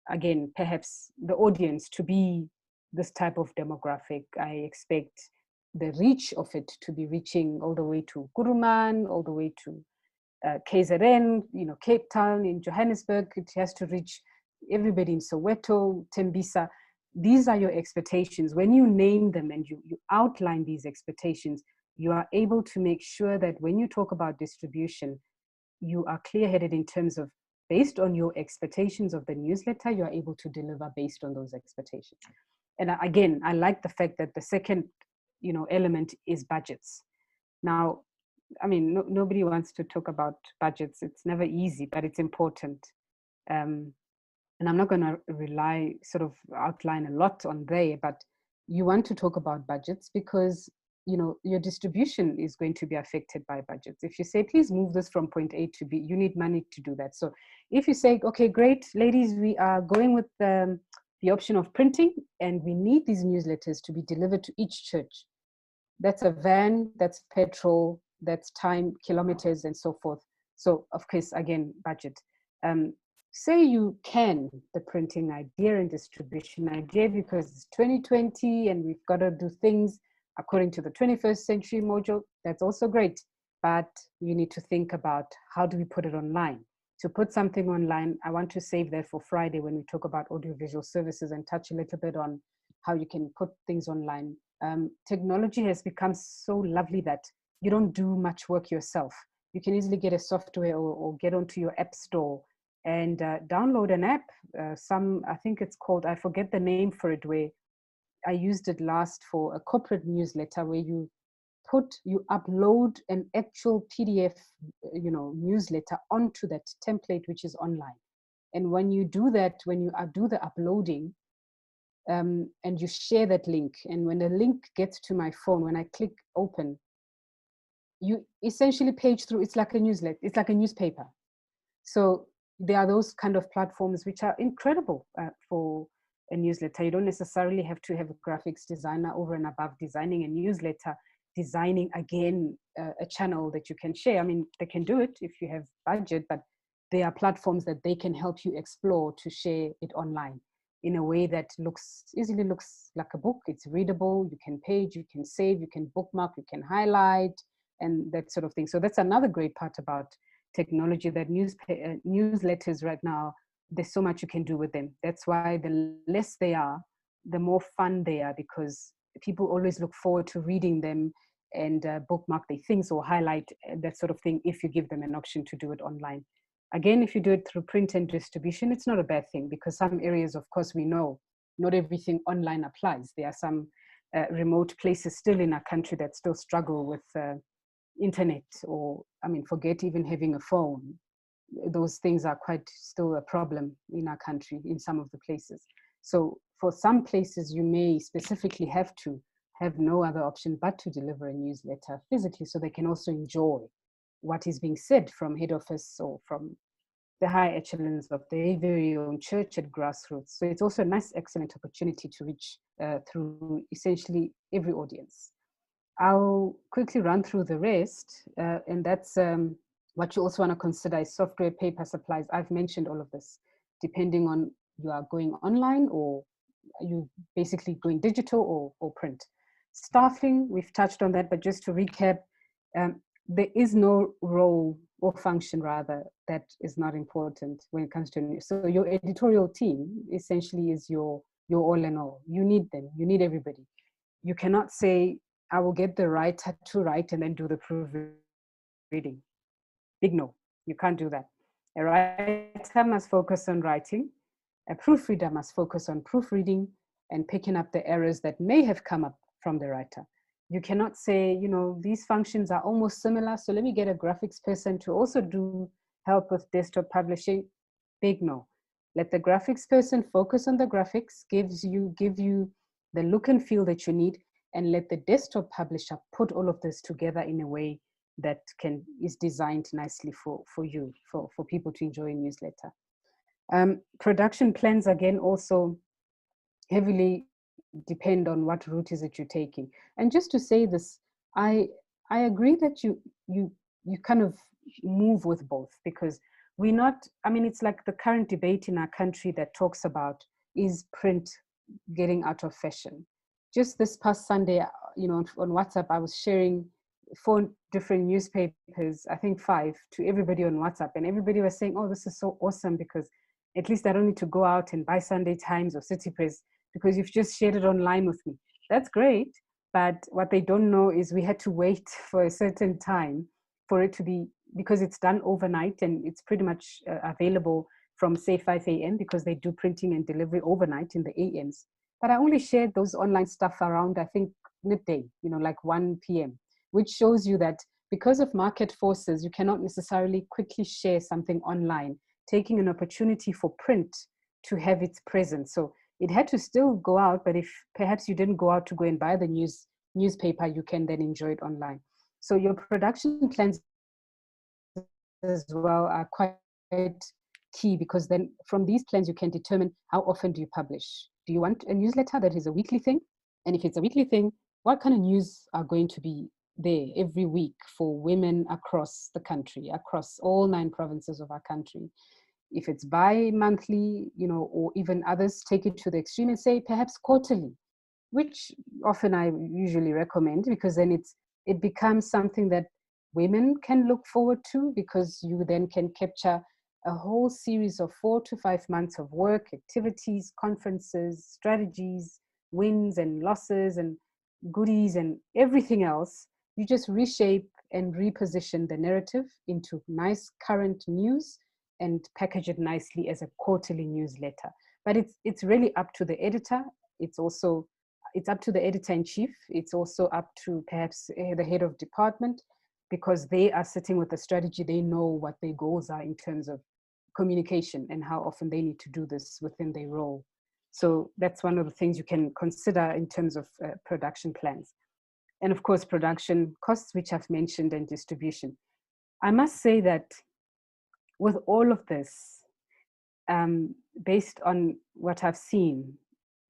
again, perhaps the audience to be this type of demographic. I expect the reach of it to be reaching all the way to Kuruman, all the way to KZN, Cape Town, in Johannesburg. It has to reach everybody in Soweto, Tembisa. These are your expectations. When you name them and you outline these expectations, you are able to make sure that when you talk about distribution, you are clear-headed in terms of, based on your expectations of the newsletter, you are able to deliver based on those expectations. And again, I like the fact that the second element is budgets. Now, I mean, nobody wants to talk about budgets. It's never easy, but it's important. And I'm not going to outline a lot on there, but you want to talk about budgets because, you know, your distribution is going to be affected by budgets. If you say, please move this from point A to B, you need money to do that. So if you say, okay, great, ladies, we are going with the option of printing, and we need these newsletters to be delivered to each church. That's a van, that's petrol, that's time, kilometers, and so forth. So of course, again, budget. Um, Say you can the printing idea and distribution idea because it's 2020 and we've got to do things according to the 21st century module. That's also great, but you need to think about how do we put it online. To put something online, I want to save that for Friday when we talk about audiovisual services and touch a little bit on how you can put things online. Technology has become so lovely that you don't do much work yourself. You can easily get a software or get onto your app store and download an app. I think it's called, I forget the name for it, where I used it last for a corporate newsletter where you upload an actual PDF, newsletter onto that template, which is online. And when you do that, when you do the uploading, and you share that link, and when the link gets to my phone, when I click open, you essentially page through, it's like a newsletter, it's like a newspaper. So there are those kind of platforms which are incredible for a newsletter. You don't necessarily have to have a graphics designer over and above designing a newsletter, designing again a channel that you can share. I mean, they can do it if you have budget, but there are platforms that they can help you explore to share it online in a way that easily looks like a book. It's readable, you can page, you can save, you can bookmark, you can highlight, and that sort of thing. So that's another great part about technology, that newsletters right now, there's so much you can do with them. That's why the less they are, the more fun they are, because people always look forward to reading them and bookmark their things or highlight that sort of thing if you give them an option to do it online. Again, if you do it through print and distribution, it's not a bad thing, because some areas, of course, we know not everything online applies. There are some remote places still in our country that still struggle with internet, or, I mean, forget even having a phone. Those things are quite still a problem in our country, in some of the places. So for some places, you may specifically have to have no other option but to deliver a newsletter physically, so they can also enjoy what is being said from head office or from the high echelons of their very own church at grassroots. So it's also a nice, excellent opportunity to reach through essentially every audience. I'll quickly run through the rest, and that's what you also want to consider is software, paper, supplies. I've mentioned all of this, depending on you are going online or you basically going digital or print. Staffing, we've touched on that, but just to recap, there is no role or function rather that is not important when it comes to news. So your editorial team essentially is your all in all. You need them, you need everybody. You cannot say, I will get the writer to write and then do the proofreading. Big no, you can't do that. A writer must focus on writing. A proofreader must focus on proofreading and picking up the errors that may have come up from the writer. You cannot say, you know, these functions are almost similar, so let me get a graphics person to also do help with desktop publishing. Big no. Let the graphics person focus on the graphics, give you the look and feel that you need, and let the desktop publisher put all of this together in a way that is designed nicely for you, for people to enjoy a newsletter. Production plans, again, also heavily depend on what route is it you're taking. And just to say this, I agree that you kind of move with both, because we're not, I mean, it's like the current debate in our country that talks about, is print getting out of fashion? Just this past Sunday, you know, on WhatsApp, I was sharing 4 different newspapers, I think 5, to everybody on WhatsApp. And everybody was saying, oh, this is so awesome, because at least I don't need to go out and buy Sunday Times or City Press, because you've just shared it online with me. That's great. But what they don't know is we had to wait for a certain time for it to be, because it's done overnight and it's pretty much available from say 5 a.m. because they do printing and delivery overnight in the AMs. But I only shared those online stuff around, I think, midday, you know, like 1 p.m., which shows you that because of market forces, you cannot necessarily quickly share something online, taking an opportunity for print to have its presence. So it had to still go out, but if perhaps you didn't go out to go and buy the newspaper, you can then enjoy it online. So your production plans as well are quite key, because then from these plans you can determine how often do you publish. Do you want a newsletter that is a weekly thing? And if it's a weekly thing, what kind of news are going to be there every week for women across the country, across all 9 provinces of our country? If it's bi-monthly, or even others take it to the extreme and say perhaps quarterly, which often I usually recommend, because then it becomes something that women can look forward to, because you then can capture a whole series of 4 to 5 months of work, activities, conferences, strategies, wins and losses and goodies and everything else. You just reshape and reposition the narrative into nice current news and package it nicely as a quarterly newsletter. But it's really up to the editor. It's up to the editor-in-chief. It's also up to perhaps the head of department, because they are sitting with the strategy. They know what their goals are in terms of communication and how often they need to do this within their role. So that's one of the things you can consider in terms of production plans. And of course, production costs, which I've mentioned, and distribution. I must say that with all of this, based on what I've seen,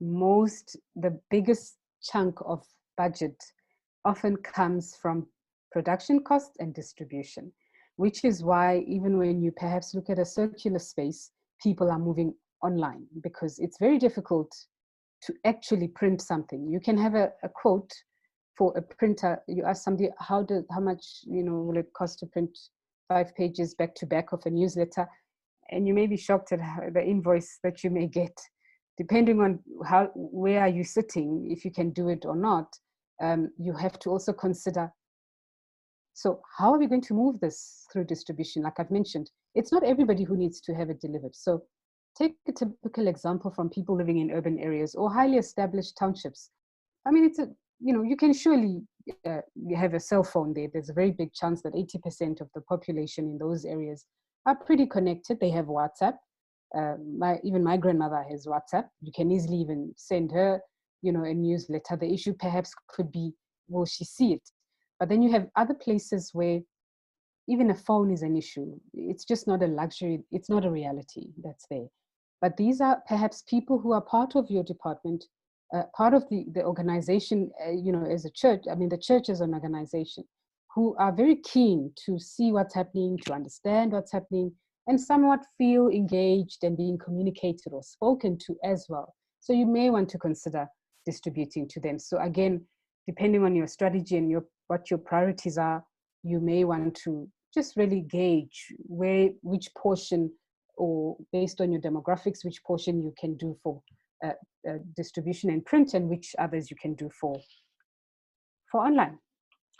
the biggest chunk of budget often comes from production costs and distribution, which is why even when you perhaps look at a circular space, people are moving online, because it's very difficult to actually print something. You can have a quote for a printer. You ask somebody, how much will it cost to print 5 pages back to back of a newsletter? And you may be shocked at the invoice that you may get, depending on where are you sitting, if you can do it or not. You have to also consider, so how are we going to move this through distribution? Like I've mentioned, it's not everybody who needs to have it delivered. So take a typical example from people living in urban areas or highly established townships. I mean, you can surely have a cell phone there. There's a very big chance that 80% of the population in those areas are pretty connected. They have WhatsApp. Even my grandmother has WhatsApp. You can easily even send her, a newsletter. The issue perhaps could be, will she see it? But then you have other places where even a phone is an issue. It's just not a luxury. It's not a reality that's there. But these are perhaps people who are part of your department, part of the organization, as a church. I mean, the church as an organization, who are very keen to see what's happening, to understand what's happening, and somewhat feel engaged and being communicated or spoken to as well. So you may want to consider distributing to them. So again, depending on your strategy and what your priorities are, you may want to just really gauge which portion, or based on your demographics, which portion you can do for distribution and print, and which others you can do for online.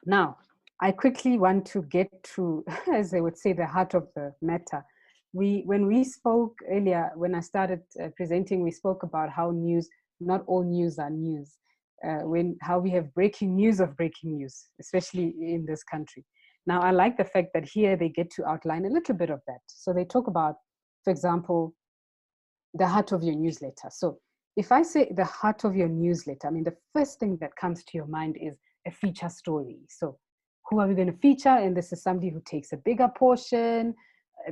Now, I quickly want to get to, as they would say, the heart of the matter. When we spoke earlier, when I started presenting, we spoke about how not all news are news. How we have breaking news of breaking news, especially in this country. Now, I like the fact that here they get to outline a little bit of that. So they talk about, for example, the heart of your newsletter. So if I say the heart of your newsletter, I mean, the first thing that comes to your mind is a feature story. So who are we going to feature? And this is somebody who takes a bigger portion,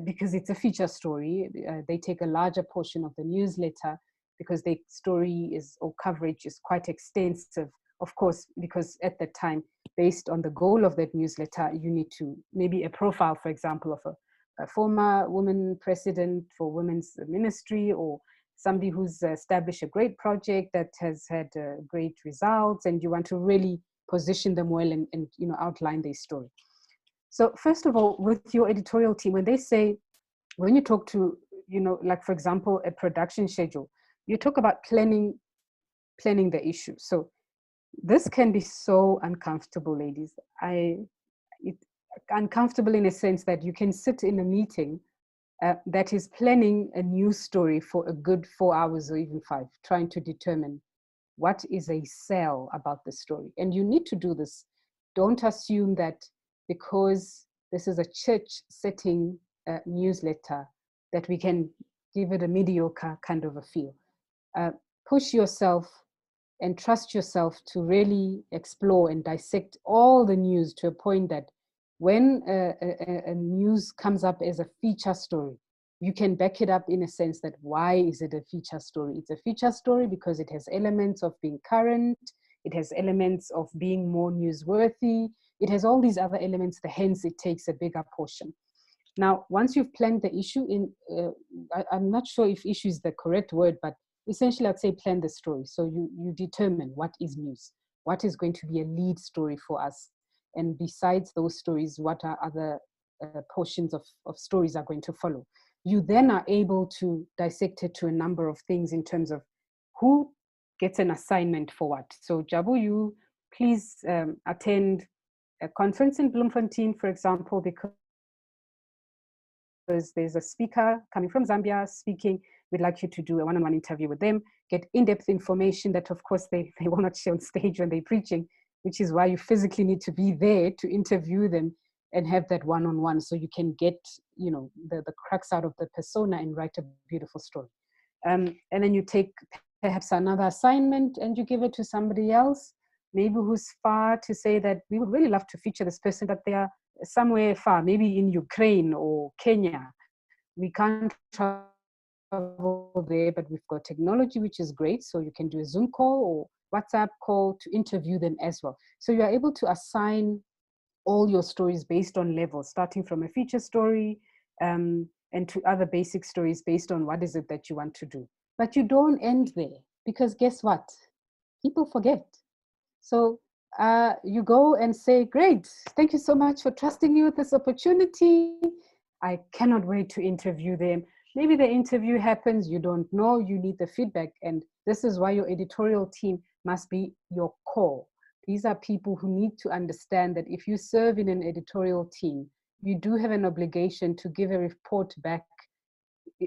because it's a feature story. They take a larger portion of the newsletter because their story or coverage is quite extensive. Of course, because at that time, based on the goal of that newsletter, you need to, maybe a profile, for example, of a former woman president for women's ministry, or somebody who's established a great project that has had great results, and you want to really position them well and outline their story. So first of all, with your editorial team, when you talk to, like for example, a production schedule, you talk about planning the issue. So this can be so uncomfortable, ladies. Uncomfortable in a sense that you can sit in a meeting that is planning a news story for a good 4 hours or even 5, trying to determine what is a sell about the story. And you need to do this. Don't assume that because this is a church setting newsletter that we can give it a mediocre kind of a feel. push yourself and trust yourself to really explore and dissect all the news to a point that when a news comes up as a feature story, you can back it up in a sense that why is it a feature story? It's a feature story because it has elements of being current, it has elements of being more newsworthy, it has all these other elements, hence it takes a bigger portion. Now, once you've planned the issue in, I'm not sure if issue is the correct word, but essentially I'd say plan the story. So you determine what is news, what is going to be a lead story for us. And besides those stories, what are other portions of stories are going to follow. You then are able to dissect it to a number of things in terms of who gets an assignment for what. So Jabu, you please attend a conference in Bloemfontein, for example, because there's a speaker coming from Zambia speaking. We'd like you to do a one-on-one interview with them, get in-depth information that of course they will not share on stage when they're preaching, which is why you physically need to be there to interview them and have that one-on-one so you can get, you know, the crux out of the persona and write a beautiful story. And then you take perhaps another assignment and you give it to somebody else, maybe who's far, to say that we would really love to feature this person, but they are somewhere far, maybe in Ukraine or Kenya. We can't travel there, but we've got technology, which is great. So you can do a Zoom call or WhatsApp call to interview them as well. So you are able to assign all your stories based on levels, starting from a feature story and to other basic stories based on what is it that you want to do. But you don't end there, because guess what? People forget. So you go and say, great, thank you so much for trusting me with this opportunity. I cannot wait to interview them. Maybe the interview happens, you don't know, you need the feedback. And this is why your editorial team must be your core. These are people who need to understand that if you serve in an editorial team, you do have an obligation to give a report back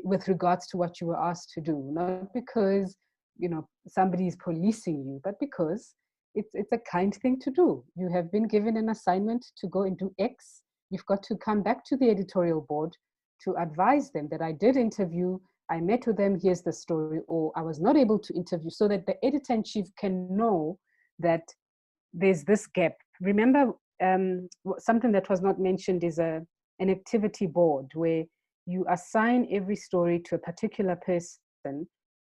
with regards to what you were asked to do, not because, you know, somebody is policing you, but because it's a kind thing to do. You have been given an assignment to go and do X. You've got to come back to the editorial board to advise them that I did interview, I met with them, here's the story, or I was not able to interview, so that the editor-in-chief can know that there's this gap. Remember, something that was not mentioned is an activity board where you assign every story to a particular person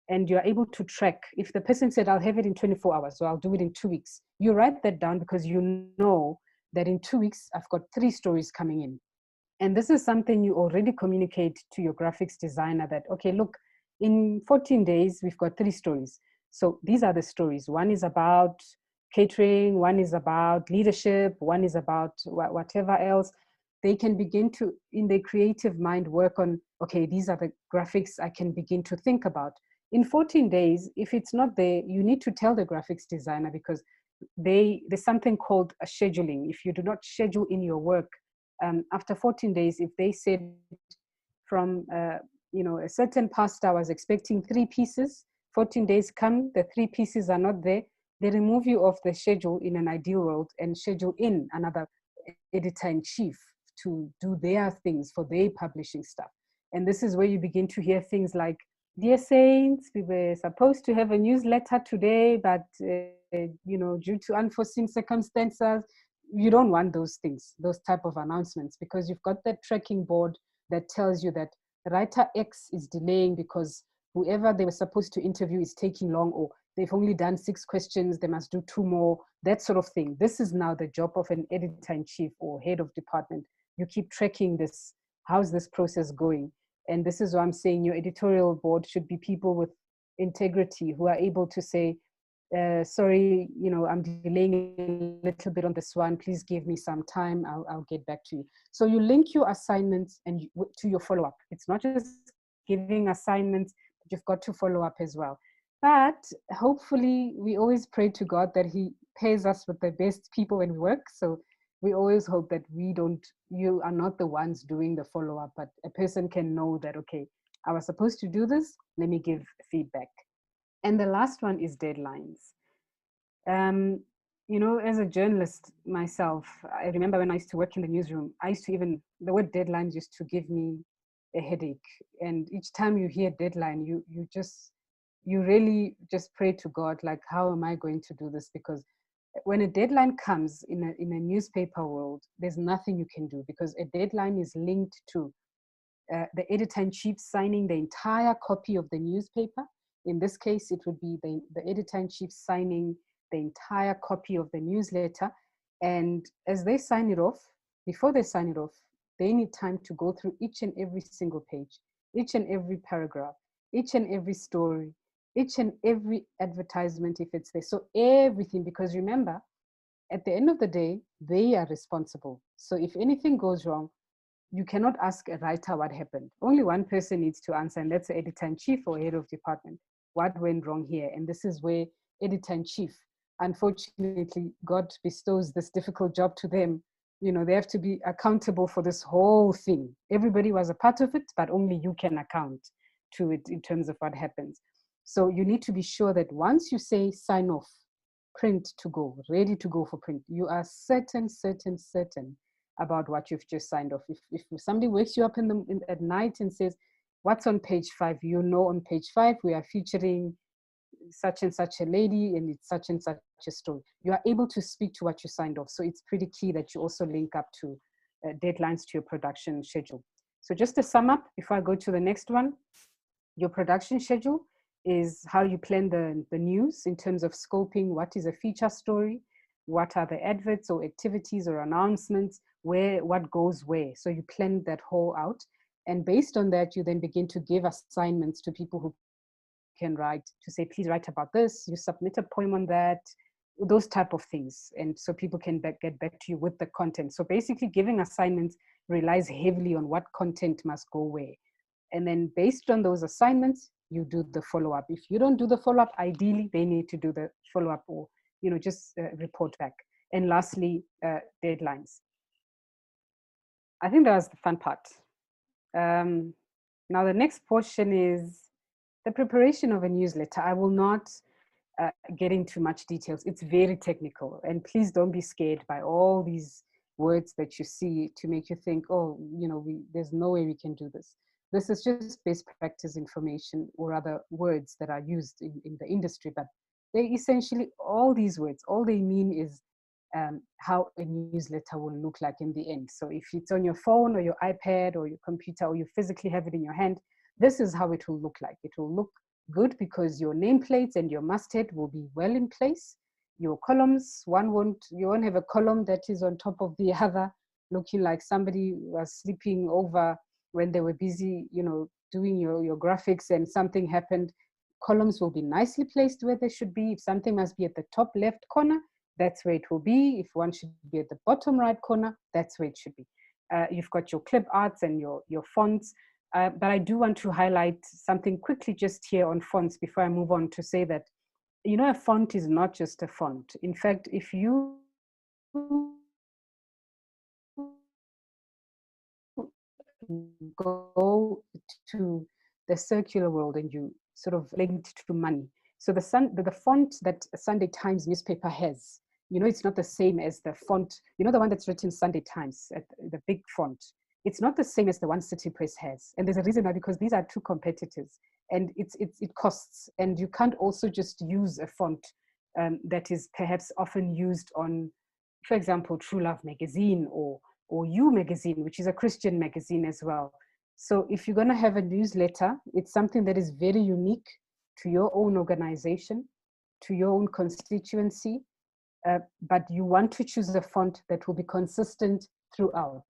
and you're able to track. If the person said, I'll have it in 24 hours, or I'll do it in 2 weeks, you write that down because you know that in 2 weeks, I've got 3 stories coming in. And this is something you already communicate to your graphics designer that, okay, look, in 14 days, we've got 3 stories. So these are the stories. One is about catering, one is about leadership, one is about whatever else. They can begin to, in their creative mind, work on, okay, these are the graphics I can begin to think about. In 14 days, if it's not there, you need to tell the graphics designer, because there's something called a scheduling. If you do not schedule in your work, after 14 days, if they said from a certain pasta I was expecting 3 pieces, 14 days come, the 3 pieces are not there, they remove you off the schedule in an ideal world and schedule in another editor-in-chief to do their things for their publishing stuff. And this is where you begin to hear things like, dear Saints, we were supposed to have a newsletter today, but due to unforeseen circumstances, you don't want those things, those type of announcements, because you've got that tracking board that tells you that writer X is delaying because whoever they were supposed to interview is taking long, or they've only done 6 questions, they must do 2 more, that sort of thing. This is now the job of an editor-in-chief or head of department. You keep tracking this. How's this process going? And this is why I'm saying your editorial board should be people with integrity who are able to say, sorry, I'm delaying a little bit on this one. Please give me some time. I'll get back to you. So you link your assignments and to your follow-up. It's not just giving assignments, but you've got to follow up as well. But hopefully, we always pray to God that He pairs us with the best people when we work. So we always hope that you are not the ones doing the follow-up, but a person can know that, okay, I was supposed to do this. Let me give feedback. And the last one is deadlines. As a journalist myself, I remember when I used to work in the newsroom, the word deadlines used to give me a headache. And each time you hear deadline, you just you really just pray to God, like, how am I going to do this? Because when a deadline comes in a newspaper world, there's nothing you can do, because a deadline is linked to the editor-in-chief signing the entire copy of the newspaper. In this case, it would be the editor-in-chief signing the entire copy of the newsletter. And as they sign it off, before they sign it off, they need time to go through each and every single page, each and every paragraph, each and every story, each and every advertisement if it's there. So everything, because remember, at the end of the day, they are responsible. So if anything goes wrong, you cannot ask a writer what happened. Only one person needs to answer, and that's the editor-in-chief or head of department. What went wrong here? And this is where editor-in-chief, unfortunately, God bestows this difficult job to them. You know, they have to be accountable for this whole thing. Everybody was a part of it, but only you can account to it in terms of what happens. So you need to be sure that once you say sign off, print to go, ready to go for print, you are certain about what you've just signed off. If somebody wakes you up at night and says, what's on page 5? You know, on page 5, we are featuring such and such a lady and it's such and such a story. You are able to speak to what you signed off. So it's pretty key that you also link up to deadlines to your production schedule. So just to sum up, before I go to the next one, your production schedule is how you plan the news in terms of scoping. What is a feature story? What are the adverts or activities or announcements? What goes where? So you plan that whole out. And based on that, you then begin to give assignments to people who can write, to say, please write about this. You submit a poem on that, those type of things. And so people can get back to you with the content. So basically giving assignments relies heavily on what content must go where. And then based on those assignments, you do the follow-up. If you don't do the follow-up, ideally they need to do the follow-up or, you know, just report back. And lastly, deadlines. I think that was the fun part. Now the next portion is the preparation of a newsletter. I will not get into much details. It's very technical, and please don't be scared by all these words that you see to make you think, oh, you know, there's no way we can do this. This is just best practice information, or other words that are used in the industry, but they essentially, all these words, all they mean is how a newsletter will look like in the end. So if it's on your phone or your iPad or your computer, or you physically have it in your hand, this is how it will look like. It will look good because your nameplates and your masthead will be well in place. Your columns, you won't have a column that is on top of the other, looking like somebody was sleeping over when they were busy, you know, doing your graphics and something happened. Columns will be nicely placed where they should be. If something must be at the top left corner, that's where it will be. If one should be at the bottom right corner, that's where it should be. You've got your clip arts and your fonts. But I do want to highlight something quickly just here on fonts before I move on, to say that, you know, a font is not just a font. In fact, if you go to the circular world and you sort of linked to money. So the font that Sunday Times newspaper has, you know, it's not the same as the font, you know, the one that's written Sunday Times, at the big font. It's not the same as the one City Press has. And there's a reason why, because these are two competitors, and it costs. And you can't also just use a font that is perhaps often used on, for example, True Love magazine or You magazine, which is a Christian magazine as well. So if you're going to have a newsletter, it's something that is very unique to your own organization, to your own constituency, but you want to choose a font that will be consistent throughout.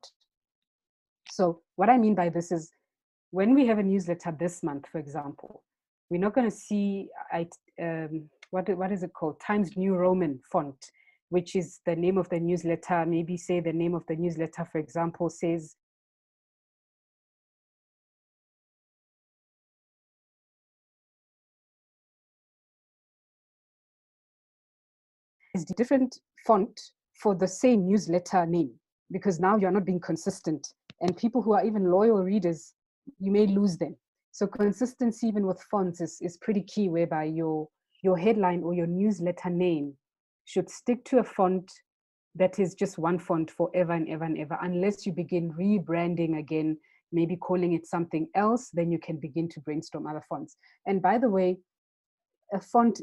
So what I mean by this is, when we have a newsletter this month, for example, we're not going to see, what is it called? Times New Roman font, which is the name of the newsletter. Maybe say the name of the newsletter, for example, says is the different font for the same newsletter name, because now you're not being consistent, and people who are even loyal readers, you may lose them. So consistency even with fonts is pretty key, whereby your headline or your newsletter name should stick to a font that is just one font forever and ever and ever, unless you begin rebranding again, maybe calling it something else, then you can begin to brainstorm other fonts. And by the way, a font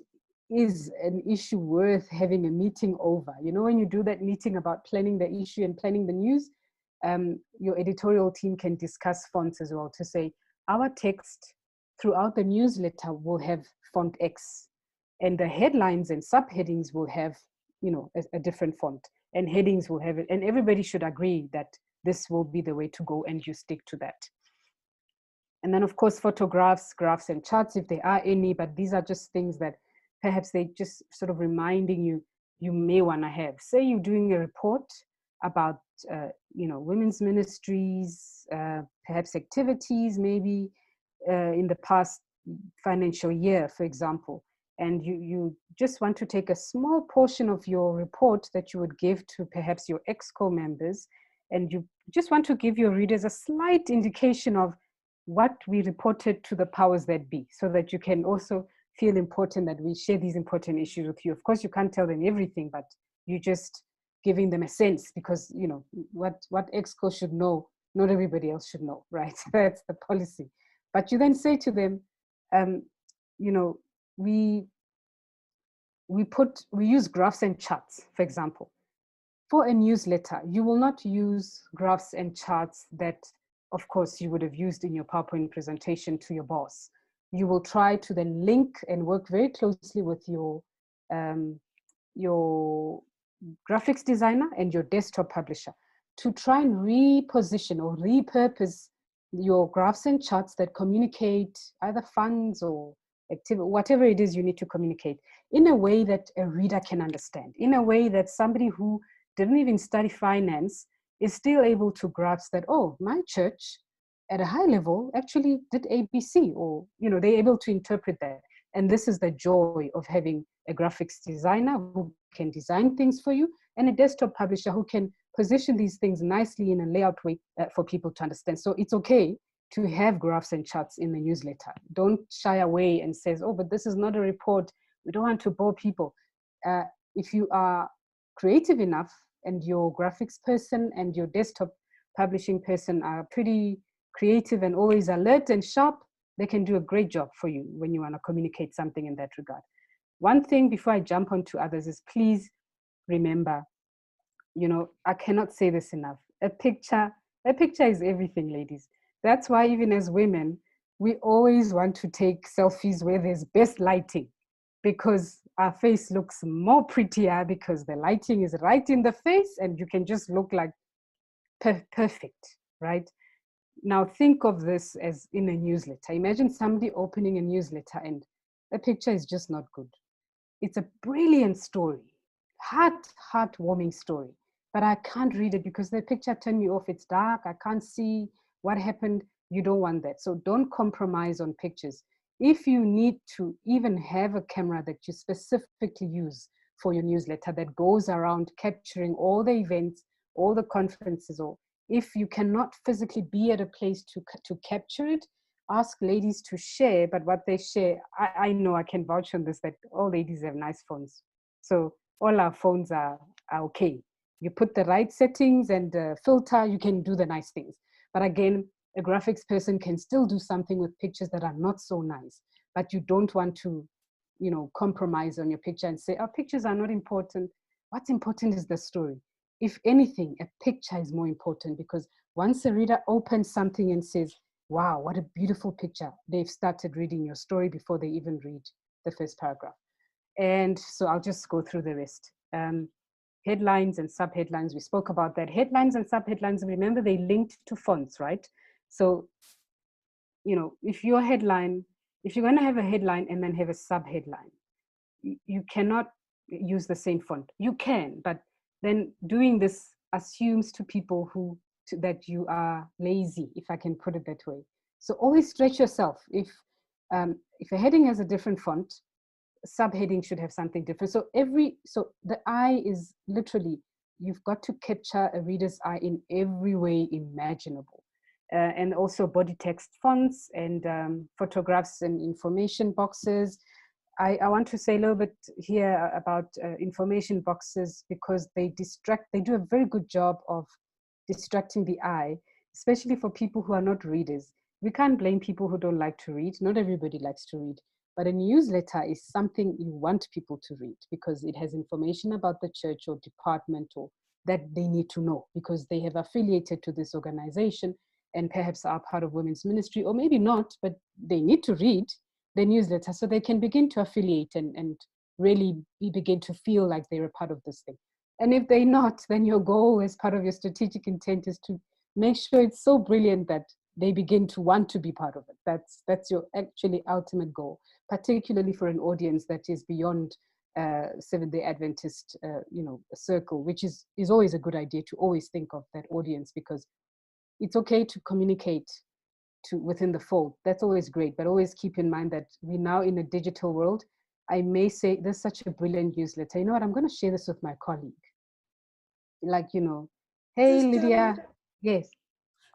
is an issue worth having a meeting over. You know, when you do that meeting about planning the issue and planning the news, your editorial team can discuss fonts as well to say, our text throughout the newsletter will have font X, and the headlines and subheadings will have, you know, a different font, and headings will have it, and everybody should agree that this will be the way to go, and you stick to that. And then, of course, photographs, graphs, and charts, if there are any, but these are just things that perhaps they just sort of reminding you, you may want to have. Say you're doing a report about, you know, women's ministries, perhaps activities, maybe in the past financial year, for example, and you just want to take a small portion of your report that you would give to perhaps your EXCO members, and you just want to give your readers a slight indication of what we reported to the powers that be, so that you can also feel important that we share these important issues with you. Of course, you can't tell them everything, but you just giving them a sense, because, you know, what EXCO should know, not everybody else should know, right? That's the policy. But you then say to them, you know, we use graphs and charts, for example. For a newsletter, you will not use graphs and charts that, of course, you would have used in your PowerPoint presentation to your boss. You will try to then link and work very closely with your graphics designer and your desktop publisher to try and reposition or repurpose your graphs and charts that communicate either funds or activity, whatever it is you need to communicate, in a way that a reader can understand, in a way that somebody who didn't even study finance is still able to grasp that, oh, my church at a high level actually did ABC, or, you know, they're able to interpret that. And this is the joy of having a graphics designer who can design things for you, and a desktop publisher who can position these things nicely in a layout way for people to understand. So it's okay to have graphs and charts in the newsletter. Don't shy away and says, oh, but this is not a report. We don't want to bore people. If you are creative enough and your graphics person and your desktop publishing person are pretty creative and always alert and sharp, they can do a great job for you when you want to communicate something in that regard. One thing before I jump on to others is, please remember, you know, I cannot say this enough. A picture is everything, ladies. That's why even as women, we always want to take selfies where there's best lighting, because our face looks more prettier because the lighting is right in the face and you can just look like perfect, right? Now think of this as in a newsletter. Imagine somebody opening a newsletter and the picture is just not good. It's a brilliant story, heartwarming story, but I can't read it because the picture turned me off. It's dark, I can't see what happened. You don't want that. So don't compromise on pictures. If you need to even have a camera that you specifically use for your newsletter that goes around capturing all the events, all the conferences, or if you cannot physically be at a place to capture it, ask ladies to share. But what they share, I know, I can vouch on this, that all ladies have nice phones. So all our phones are okay. You put the right settings and filter, you can do the nice things. But again, a graphics person can still do something with pictures that are not so nice, but you don't want to, you know, compromise on your picture and say, our pictures are not important. What's important is the story. If anything, a picture is more important, because once a reader opens something and says, wow, what a beautiful picture, they've started reading your story before they even read the first paragraph. And so I'll just go through the rest. Headlines and subheadlines, we spoke about that. Headlines and subheadlines, remember, they linked to fonts, right? So, you know, if you're going to have a headline and then have a subheadline, you cannot use the same font. You can, but then doing this assumes to people that you are lazy, if I can put it that way. So always stretch yourself. If a heading has a different font, subheading should have something different. So the eye is literally, you've got to capture a reader's eye in every way imaginable. And also body text fonts and photographs and information boxes. I want to say a little bit here about information boxes, because they do a very good job of distracting the eye, especially for people who are not readers. We can't blame people who don't like to read. Not everybody likes to read. But a newsletter is something you want people to read because it has information about the church or department or that they need to know because they have affiliated to this organization and perhaps are part of women's ministry, or maybe not, but they need to read the newsletter so they can begin to affiliate and really begin to feel like they're a part of this thing. And if they're not, then your goal as part of your strategic intent is to make sure it's so brilliant that they begin to want to be part of it. That's your actually ultimate goal, particularly for an audience that is beyond Seventh-day Adventist, circle, which is always a good idea to always think of that audience, because it's okay to communicate to within the fold. That's always great, but always keep in mind that we're now in a digital world. I may say there's such a brilliant newsletter. You know what? I'm going to share this with my colleague. Like, hey, Lydia. Yes.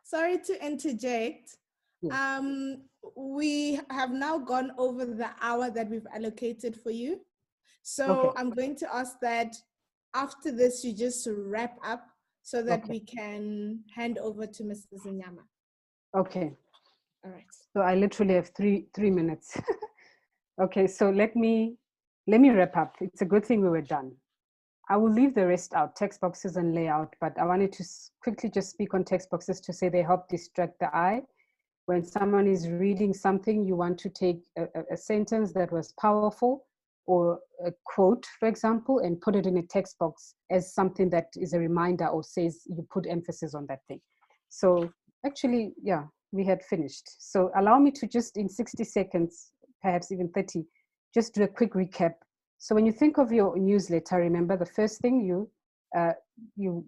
Sorry to interject. Yes. We have now gone over the hour that we've allocated for you. So Okay. I'm going to ask that after this, you just wrap up so that we can hand over to Mrs. Nyama. Okay. All right. So I literally have three minutes. Okay, so let me wrap up. It's a good thing we were done. I will leave the rest out, text boxes and layout, but I wanted to quickly just speak on text boxes to say they help distract the eye. When someone is reading something, you want to take a sentence that was powerful or a quote, for example, and put it in a text box as something that is a reminder or says you put emphasis on that thing. So actually, yeah, we had finished. So allow me to just in 60 seconds, perhaps even 30, just do a quick recap. So when you think of your newsletter, remember the first thing you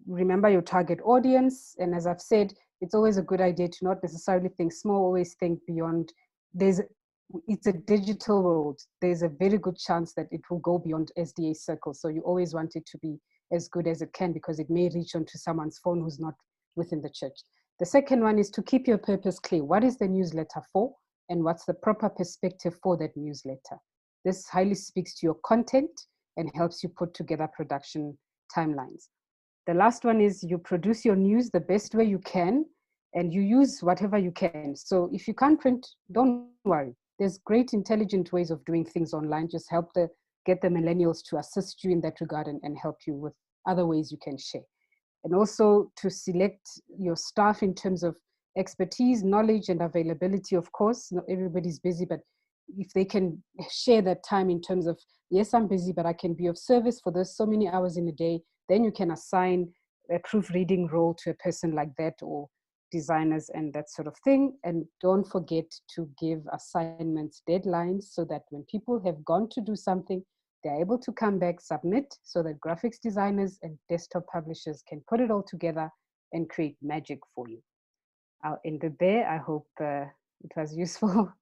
remember your target audience. And as I've said, it's always a good idea to not necessarily think small, always think beyond. It's a digital world. There's a very good chance that it will go beyond SDA circles. So you always want it to be as good as it can because it may reach onto someone's phone who's not within the church. The second one is to keep your purpose clear. What is the newsletter for? And what's the proper perspective for that newsletter? This highly speaks to your content and helps you put together production timelines. The last one is you produce your news the best way you can and you use whatever you can. So if you can't print, don't worry. There's great intelligent ways of doing things online. Just get the millennials to assist you in that regard and help you with other ways you can share. And also to select your staff in terms of expertise, knowledge, and availability. Of course, not everybody's busy, but if they can share that time in terms of, yes, I'm busy, but I can be of service for those so many hours in a day, then you can assign a proofreading role to a person like that, or designers and that sort of thing. And don't forget to give assignments deadlines so that when people have gone to do something, they're able to come back, submit, so that graphics designers and desktop publishers can put it all together and create magic for you. I'll end it there. I hope it was useful.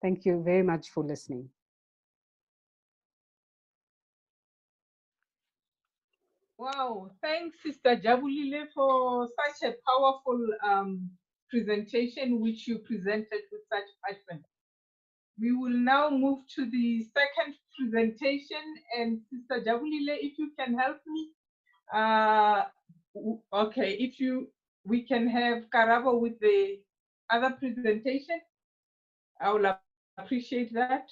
Thank you very much for listening. Wow, thanks, Sister Jabulile, for such a powerful presentation, which you presented with such passion. We will now move to the second presentation, and Sister Jabulile, if you can help me. Okay, we can have Karabo with the other presentation, I will appreciate that.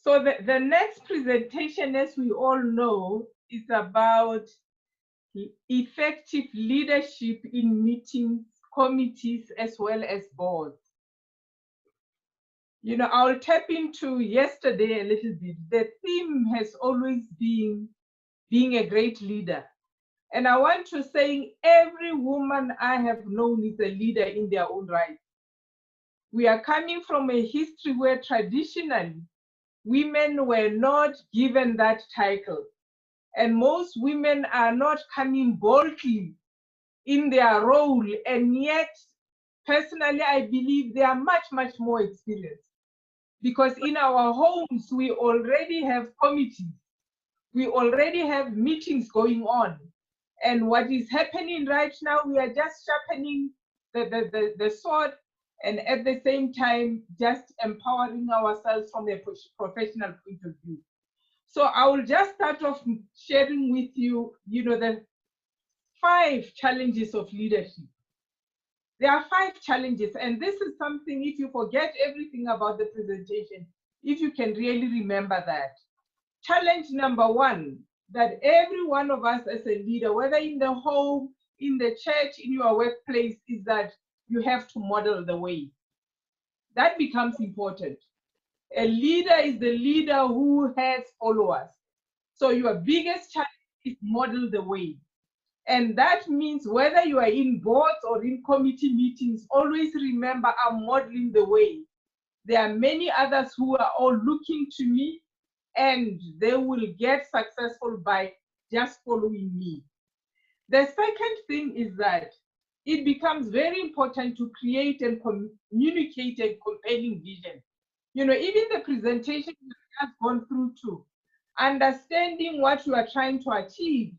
So the next presentation, as we all know, is about effective leadership in meetings, committees, as well as boards. I'll tap into yesterday a little bit. The theme has always been being a great leader. And I want to say every woman I have known is a leader in their own right. We are coming from a history where traditionally women were not given that title. And most women are not coming boldly in their role. And yet, personally, I believe they are much, much more experienced. Because in our homes, we already have committees. We already have meetings going on. And what is happening right now, we are just sharpening the sword, and at the same time, just empowering ourselves from a professional point of view. So I will just start off sharing with you, the 5 challenges of leadership. There are 5 challenges, and this is something, if you forget everything about the presentation, if you can really remember that. Challenge number 1, that every one of us as a leader, whether in the home, in the church, in your workplace, is that you have to model the way. That becomes important. A leader is the leader who has followers. So your biggest challenge is model the way. And that means whether you are in boards or in committee meetings, always remember I'm modeling the way. There are many others who are all looking to me, and they will get successful by just following me. The second thing is that it becomes very important to create and communicate a compelling vision. You know, even the presentation you have gone through too, understanding what you are trying to achieve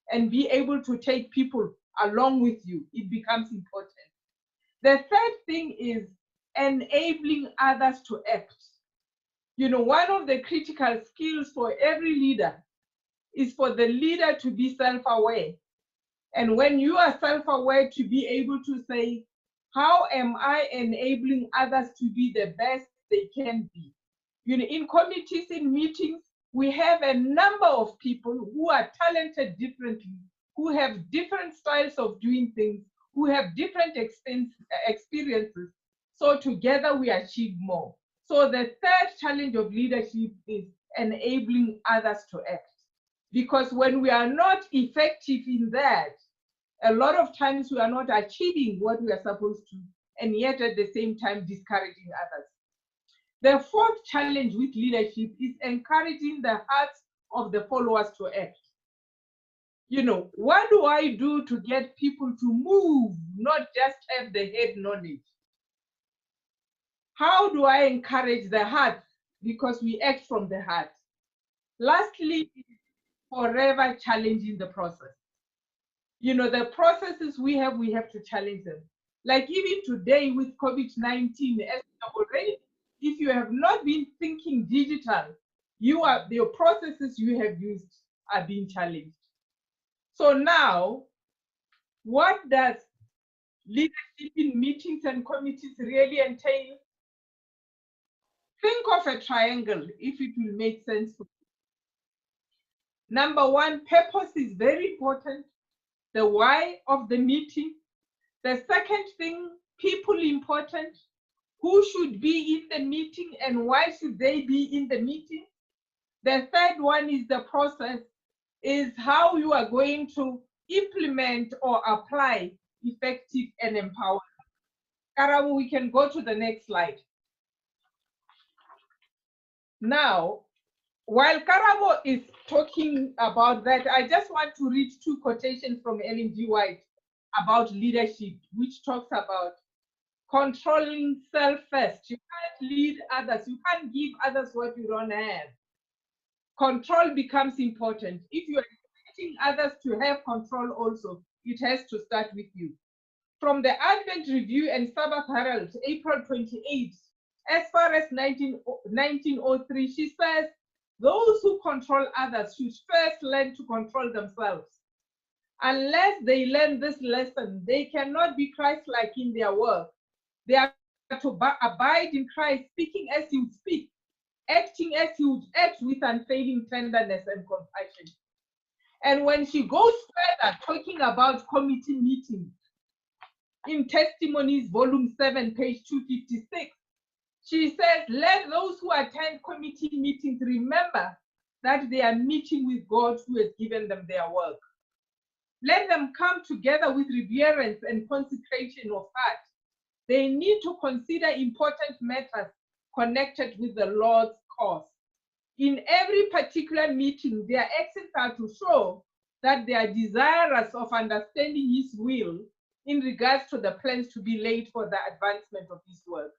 and be able to take people along with you, it becomes important. The third thing is enabling others to act. You know, one of the critical skills for every leader is for the leader to be self-aware. And when you are self-aware, to be able to say, how am I enabling others to be the best they can be? You know, in committees, in meetings, we have a number of people who are talented differently, who have different styles of doing things, who have different experiences. So together we achieve more. So the third challenge of leadership is enabling others to act. Because when we are not effective in that, a lot of times we are not achieving what we are supposed to, and yet at the same time discouraging others. The fourth challenge with leadership is encouraging the hearts of the followers to act. You know, what do I do to get people to move, not just have the head knowledge? How do I encourage the heart? Because we act from the heart. Lastly, forever challenging the process. You know, the processes we have to challenge them. Like even today with COVID-19, as already, if you have not been thinking digital, your processes you have used are being challenged. So now, what does leadership in meetings and committees really entail? Think of a triangle, if it will make sense for you. Number 1, purpose is very important. The why of the meeting. The second thing, people important. Who should be in the meeting and why should they be in the meeting? The third one is the process, is how you are going to implement or apply effective and empowered. Karamu, we can go to the next slide. Now, while Karabo is talking about that, I just want to read 2 quotations from Ellen G. White about leadership, which talks about controlling self first. You can't lead others. You can't give others what you don't have. Control becomes important. If you are expecting others to have control also, it has to start with you. From the Advent Review and Sabbath Herald, April 28, as far as 1903, she says, those who control others should first learn to control themselves. Unless they learn this lesson, they cannot be Christ-like in their work. They are to abide in Christ, speaking as he would speak, acting as he would act with unfailing tenderness and compassion. And when she goes further, talking about committee meetings, in Testimonies, volume 7, page 256, she says, let those who attend committee meetings remember that they are meeting with God who has given them their work. Let them come together with reverence and consecration of heart. They need to consider important matters connected with the Lord's cause. In every particular meeting, their actions are to show that they are desirous of understanding His will in regards to the plans to be laid for the advancement of His work.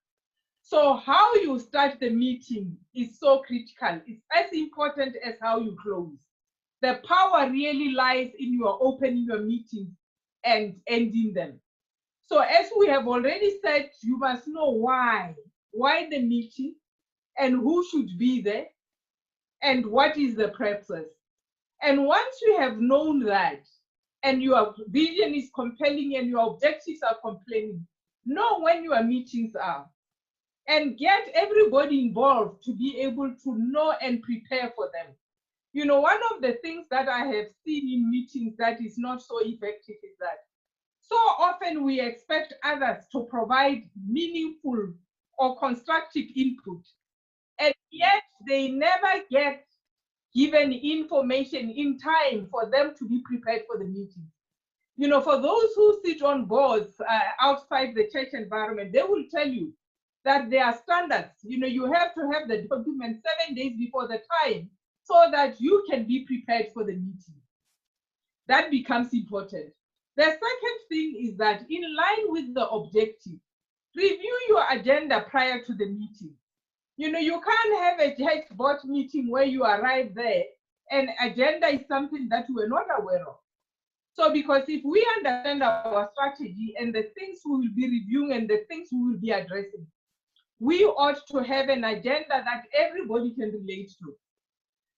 So how you start the meeting is so critical. It's as important as how you close. The power really lies in your opening your meetings and ending them. So as we have already said, you must know why the meeting and who should be there and what is the purpose. And once you have known that and your vision is compelling and your objectives are compelling, know when your meetings are, and get everybody involved to be able to know and prepare for them. You know, one of the things that I have seen in meetings that is not so effective is that so often we expect others to provide meaningful or constructive input, and yet they never get given information in time for them to be prepared for the meeting. You know, for those who sit on boards outside the church environment, they will tell you that there are standards. You know, you have to have the document 7 days before the time so that you can be prepared for the meeting. That becomes important. The second thing is that in line with the objective, review your agenda prior to the meeting. You know, you can't have a church board meeting where you arrive there and agenda is something that we're not aware of. So because if we understand our strategy and the things we will be reviewing and the things we will be addressing, we ought to have an agenda that everybody can relate to.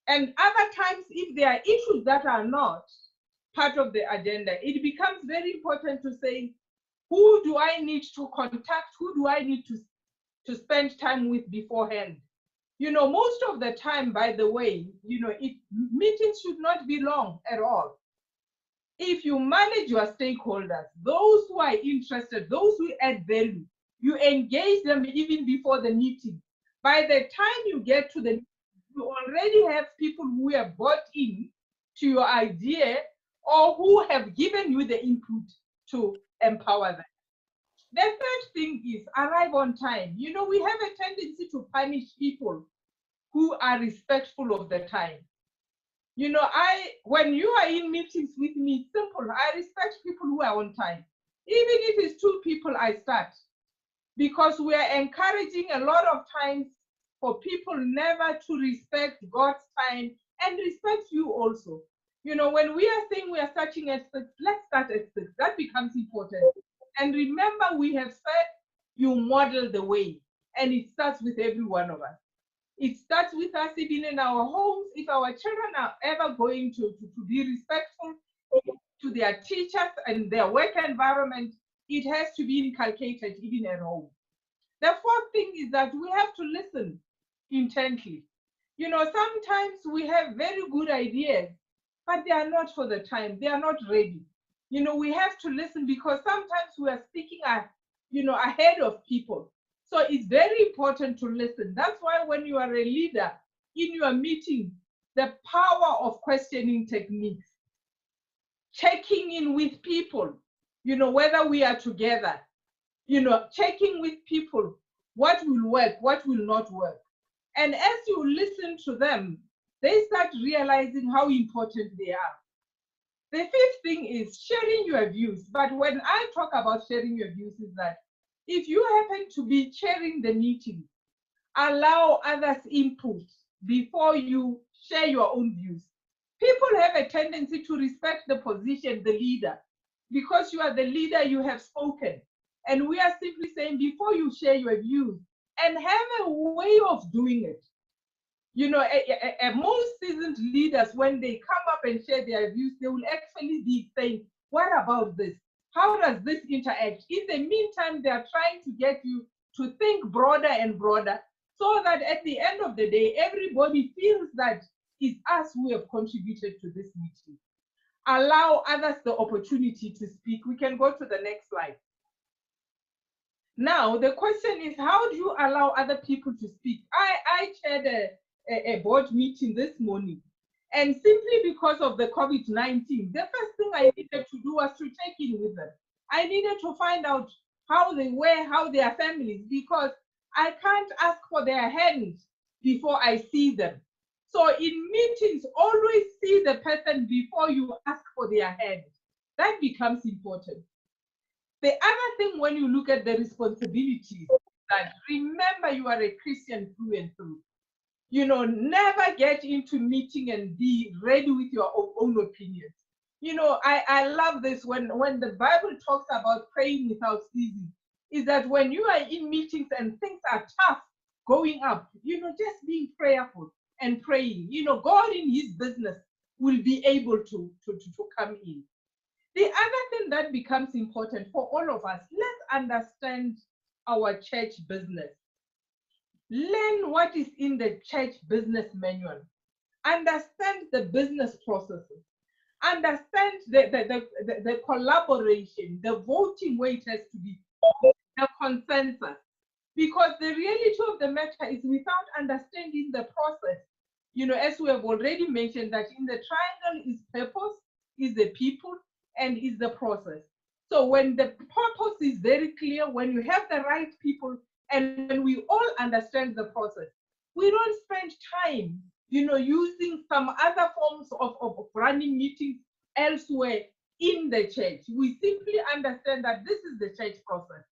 And other times, if there are issues that are not part of the agenda, it becomes very important to say, who do I need to contact? Who do I need to spend time with beforehand? You know, most of the time, by the way, you know, meetings should not be long at all. If you manage your stakeholders, those who are interested, those who add value, you engage them even before the meeting. By the time you get to the meeting, you already have people who have bought in to your idea or who have given you the input to empower them. The third thing is arrive on time. You know, we have a tendency to punish people who are respectful of the time. You know, when you are in meetings with me, simple, I respect people who are on time. Even if it's 2 people, I start. Because we are encouraging a lot of times for people never to respect God's time and respect you also. You know, when we are saying we are starting at 6, let's start at 6. That becomes important. And remember, we have said you model the way, and it starts with every one of us. It starts with us even in our homes. If our children are ever going to be respectful to their teachers and their work environment, it has to be inculcated even at home. The fourth thing is that we have to listen intently. You know, sometimes we have very good ideas, but they are not for the time. They are not ready. You know, we have to listen because sometimes we are speaking, ahead of people. So it's very important to listen. That's why when you are a leader in your meeting, the power of questioning techniques, checking in with people, you know, whether we are together, you know, checking with people, what will work, what will not work. And as you listen to them, they start realizing how important they are. The fifth thing is sharing your views. But when I talk about sharing your views is that if you happen to be chairing the meeting, allow others' input before you share your own views. People have a tendency to respect the position, the leader. Because you are the leader, you have spoken. And we are simply saying before you share your views and have a way of doing it. You know, most seasoned leaders, when they come up and share their views, they will actually be saying, what about this? How does this interact? In the meantime, they are trying to get you to think broader and broader so that at the end of the day, everybody feels that it's us who have contributed to this meeting. Allow others the opportunity to speak. We can go to the next slide. Now, the question is, how do you allow other people to speak? I chaired a board meeting this morning, and simply because of the COVID-19, the first thing I needed to do was to check in with them. I needed to find out how they were, how their families, because I can't ask for their hands before I see them. So in meetings, always see the person before you ask for their hand. That becomes important. The other thing, when you look at the responsibilities, that remember you are a Christian through and through. You know, never get into meeting and be ready with your own opinions. You know, I love this when the Bible talks about praying without ceasing, is that when you are in meetings and things are tough going up, you know, just being prayerful and praying, you know, God in his business will be able to come in. The other thing that becomes important for all of us, let's understand our church business. Learn what is in the church business manual. Understand the business processes. Understand the collaboration, the voting way it has to be, the consensus. Because the reality of the matter is, without understanding the process, as we have already mentioned, that in the triangle is purpose, is the people, and is the process. So when the purpose is very clear, when you have the right people, and when we all understand the process, we don't spend time, using some other forms of running meetings elsewhere in the church. We simply understand that this is the church process.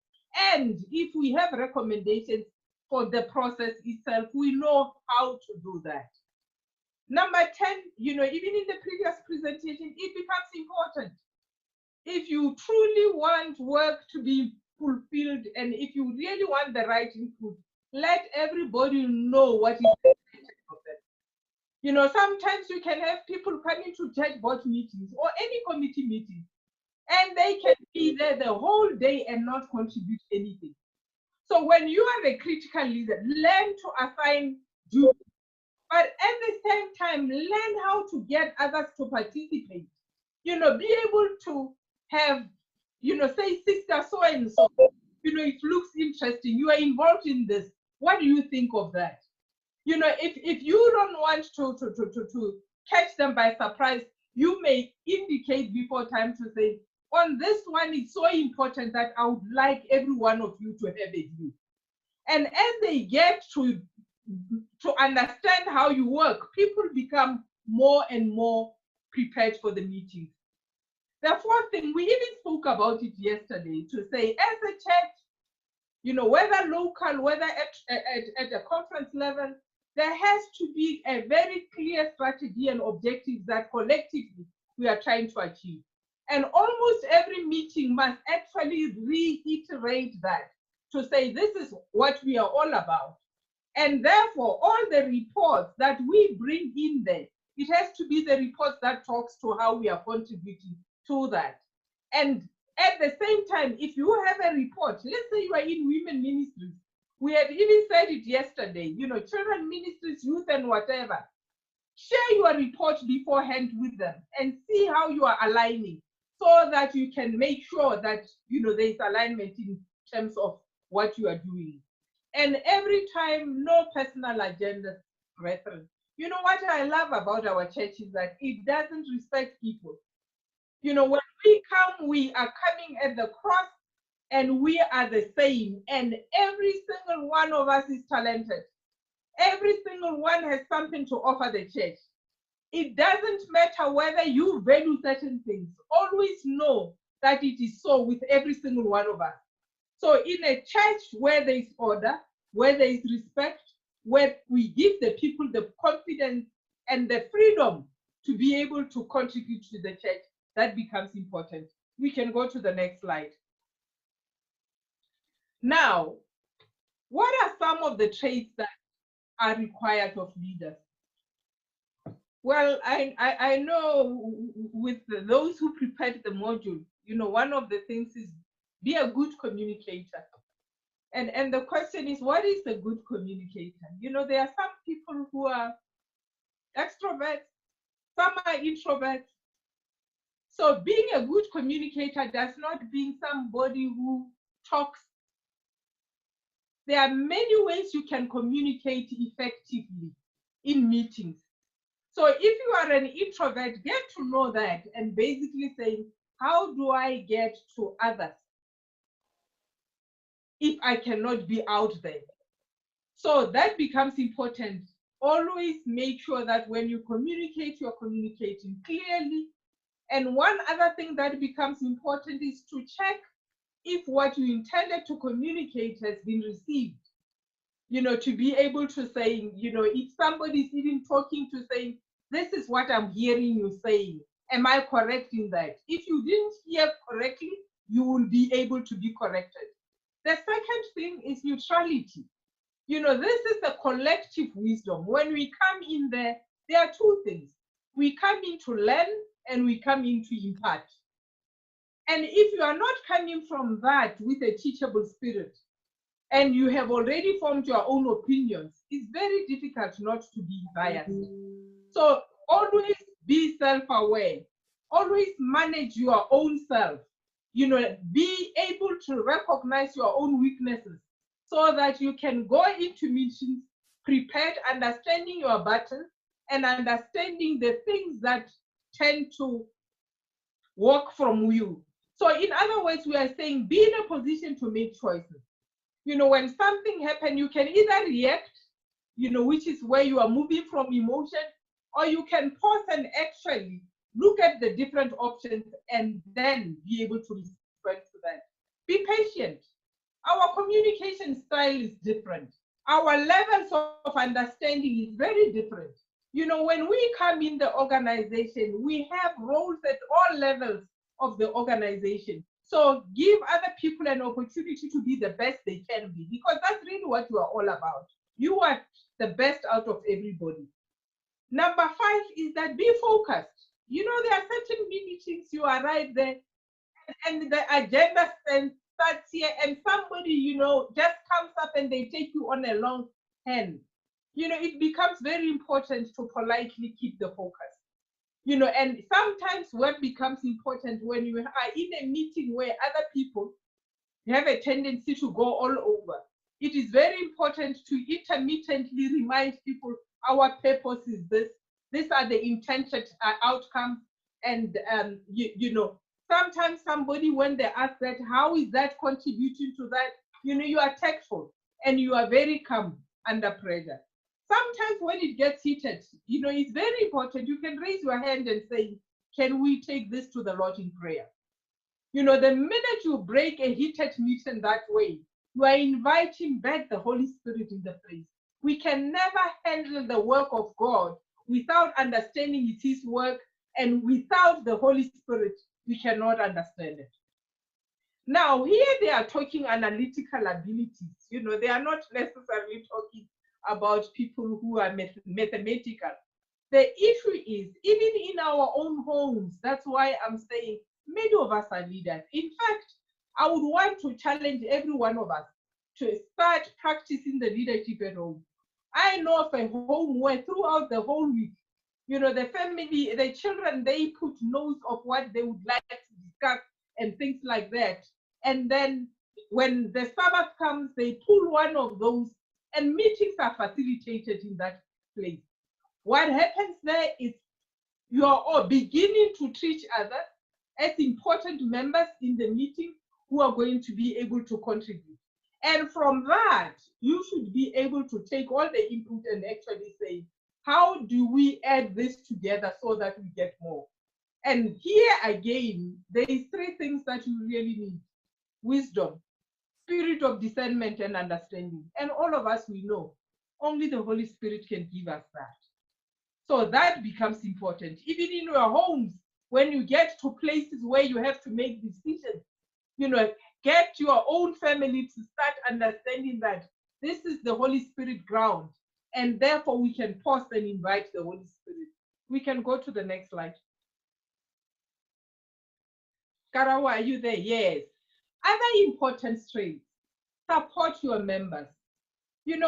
And if we have recommendations for the process itself, we know how to do that. Number 10, even in the previous presentation, it becomes important. If you truly want work to be fulfilled, and if you really want the right input, let everybody know what is the process. Sometimes you can have people coming to church board meetings or any committee meeting, and they can be there the whole day and not contribute anything. So when you are a critical leader, learn to assign duties, but at the same time, learn how to get others to participate. Be able to have, say, sister so-and-so, it looks interesting, you are involved in this. What do you think of that? If you don't want to catch them by surprise, you may indicate before time to say, on this one, it's so important that I would like every one of you to have a view. And as they get to understand how you work, people become more and more prepared for the meetings. The fourth thing, we even spoke about it yesterday, to say, as a church, whether local, whether at a conference level, there has to be a very clear strategy and objectives that collectively we are trying to achieve. And almost every meeting must actually reiterate that, to say this is what we are all about. And therefore, all the reports that we bring in there, it has to be the reports that talks to how we are contributing to that. And at the same time, if you have a report, let's say you are in women ministries, we had even said it yesterday, children ministries, youth and whatever, share your report beforehand with them and see how you are aligning, so that you can make sure that, there is alignment in terms of what you are doing. And every time, no personal agenda, brethren. What I love about our church is that it doesn't respect people. When we come, we are coming at the cross, and we are the same. And every single one of us is talented. Every single one has something to offer the church. It doesn't matter whether you value certain things. Always know that it is so with every single one of us. So in a church where there is order, where there is respect, where we give the people the confidence and the freedom to be able to contribute to the church, that becomes important. We can go to the next slide. Now, what are some of the traits that are required of leaders? Well, I know with those who prepared the module, one of the things is be a good communicator. And the question is, what is a good communicator? There are some people who are extroverts, some are introverts. So being a good communicator does not mean somebody who talks. There are many ways you can communicate effectively in meetings. So if you are an introvert, get to know that and basically say, how do I get to others if I cannot be out there? So that becomes important. Always make sure that when you communicate, you're communicating clearly. And one other thing that becomes important is to check if what you intended to communicate has been received. To be able to say, if somebody's even talking to say, this is what I'm hearing you saying, am I correct in that? If you didn't hear correctly, you will be able to be corrected. The second thing is neutrality. This is a collective wisdom. When we come in there are two things. We come in to learn and we come in to impart. And if you are not coming from that with a teachable spirit, and you have already formed your own opinions, it's very difficult not to be biased. So always be self-aware. Always manage your own self. Be able to recognize your own weaknesses so that you can go into meetings prepared, understanding your battles and understanding the things that tend to work from you. So in other words, we are saying be in a position to make choices. When something happens, you can either react, which is where you are moving from emotion, or you can pause and actually look at the different options and then be able to respond to that. Be patient. Our communication style is different. Our levels of understanding is very different. When we come in the organization, we have roles at all levels of the organization. So give other people an opportunity to be the best they can be, because that's really what you are all about. You want the best out of everybody. Number 5 is that be focused. There are certain meetings you arrive there and the agenda starts here and somebody, just comes up and they take you on a long hand. It becomes very important to politely keep the focus. And sometimes what becomes important when you are in a meeting where other people have a tendency to go all over, it is very important to intermittently remind people our purpose is this. These are the intended outcomes. And, sometimes somebody, when they ask that, how is that contributing to that? You are tactful and you are very calm under pressure. Sometimes when it gets heated, it's very important. You can raise your hand and say, can we take this to the Lord in prayer? The minute you break a heated meeting that way, you are inviting back the Holy Spirit in the place. We can never handle the work of God without understanding it's His work, and without the Holy Spirit, we cannot understand it. Now, here they are talking analytical abilities. They are not necessarily talking about people who are mathematical. The issue is, even in our own homes, that's why I'm saying many of us are leaders. In fact, I would want to challenge every one of us to start practicing the leadership at home. I know of a home where throughout the whole week, the family, the children, they put notes of what they would like to discuss and things like that. And then when the Sabbath comes, they pull one of those and meetings are facilitated in that place. What happens there is you are all beginning to treat others as important members in the meeting who are going to be able to contribute. And from that, you should be able to take all the input and actually say, how do we add this together so that we get more? And here again, there is 3 things that you really need: wisdom, spirit of discernment, and understanding. And all of us, we know only the Holy Spirit can give us that. So that becomes important. Even in your homes, when you get to places where you have to make decisions, get your own family to start understanding that this is the Holy Spirit ground, and therefore we can pause and invite the Holy Spirit. We can go to the next slide. Karawa, are you there? Yes. Other important traits: support your members. When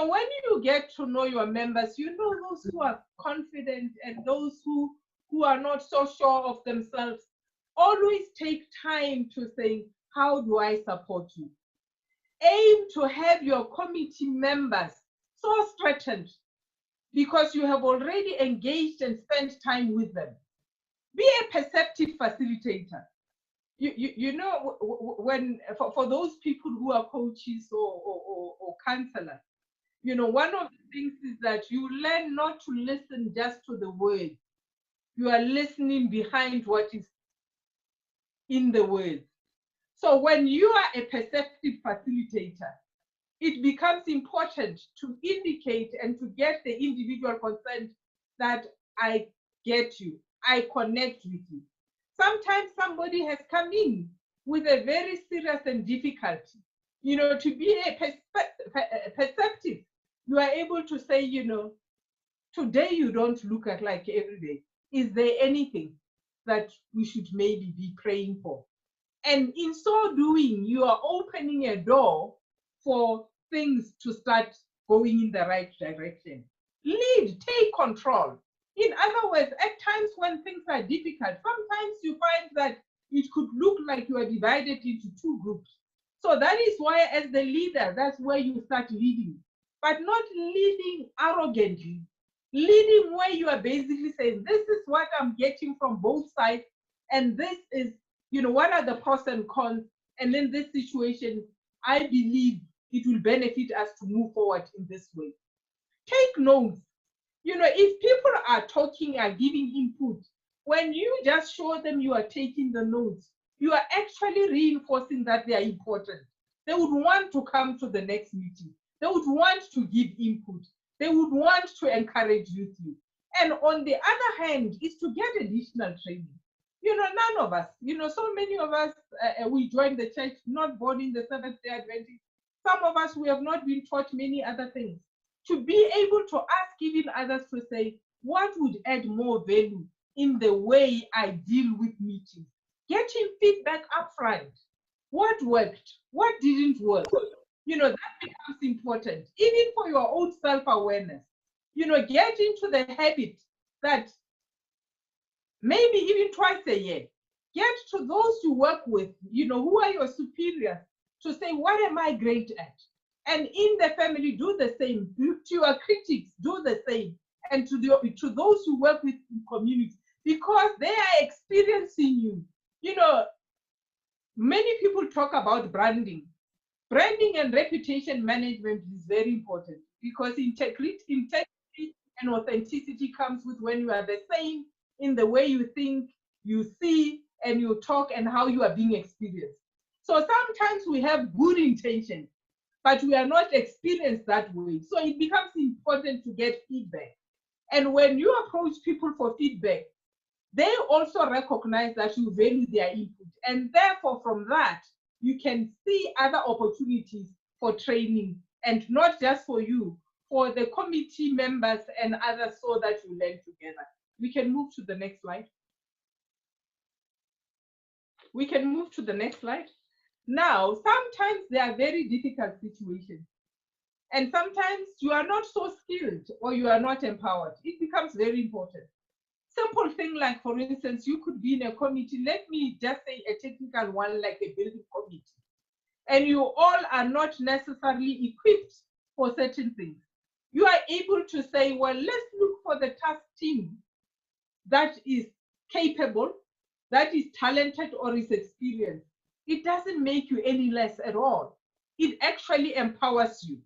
you get to know your members, those who are confident and those who are not so sure of themselves. Always take time to say, how do I support you? Aim to have your committee members so strengthened because you have already engaged and spent time with them. Be a perceptive facilitator. When for those people who are coaches or counselors, one of the things is that you learn not to listen just to the words. You are listening behind what is in the words. So when you are a perceptive facilitator, it becomes important to indicate and to get the individual consent that I get you, I connect with you. Sometimes somebody has come in with a very serious and difficulty. To be a perceptive, you are able to say, today you don't look at like every day. Is there anything that we should maybe be praying for? And in so doing, you are opening a door for things to start going in the right direction. Lead, take control. In other words, at times when things are difficult, sometimes you find that it could look like you are divided into two groups. So that is why, as the leader, that's where you start leading, but not leading arrogantly. Leading where you are basically saying, this is what I'm getting from both sides, and this is, what are the pros and cons? And in this situation, I believe it will benefit us to move forward in this way. Take notes. If people are talking, are giving input, when you just show them you are taking the notes, you are actually reinforcing that they are important. They would want to come to the next meeting. They would want to give input. They would want to encourage you. And on the other hand, is to get additional training. None of us, so many of us, we joined the church, not born in the Seventh-day Adventist. Some of us, we have not been taught many other things. To be able to ask even others to say, what would add more value in the way I deal with meetings? Getting feedback upfront. What worked? What didn't work? That becomes important, even for your own self-awareness. Get into the habit that maybe even twice a year, get to those you work with, who are your superiors, to say, what am I great at? And in the family, do the same. To your critics, do the same. And to those you work with in community, because they are experiencing you. Many people talk about branding. Branding and reputation management is very important, because integrity and authenticity comes with when you are the same in the way you think, you see, and you talk, and how you are being experienced. So sometimes we have good intentions, but we are not experienced that way. So it becomes important to get feedback. And when you approach people for feedback, they also recognize that you value their input. And therefore, from that, you can see other opportunities for training, and not just for you, for the committee members and others, so that you learn together. We can move to the next slide. We can move to the next slide. Now, sometimes there are very difficult situations. And sometimes you are not so skilled, or you are not empowered. It becomes very important. Simple thing like, for instance, you could be in a committee, let me just say a technical one, like a building committee, and you all are not necessarily equipped for certain things. You are able to say, well, let's look for the task team that is capable, that is talented, or is experienced. It doesn't make you any less at all. It actually empowers you.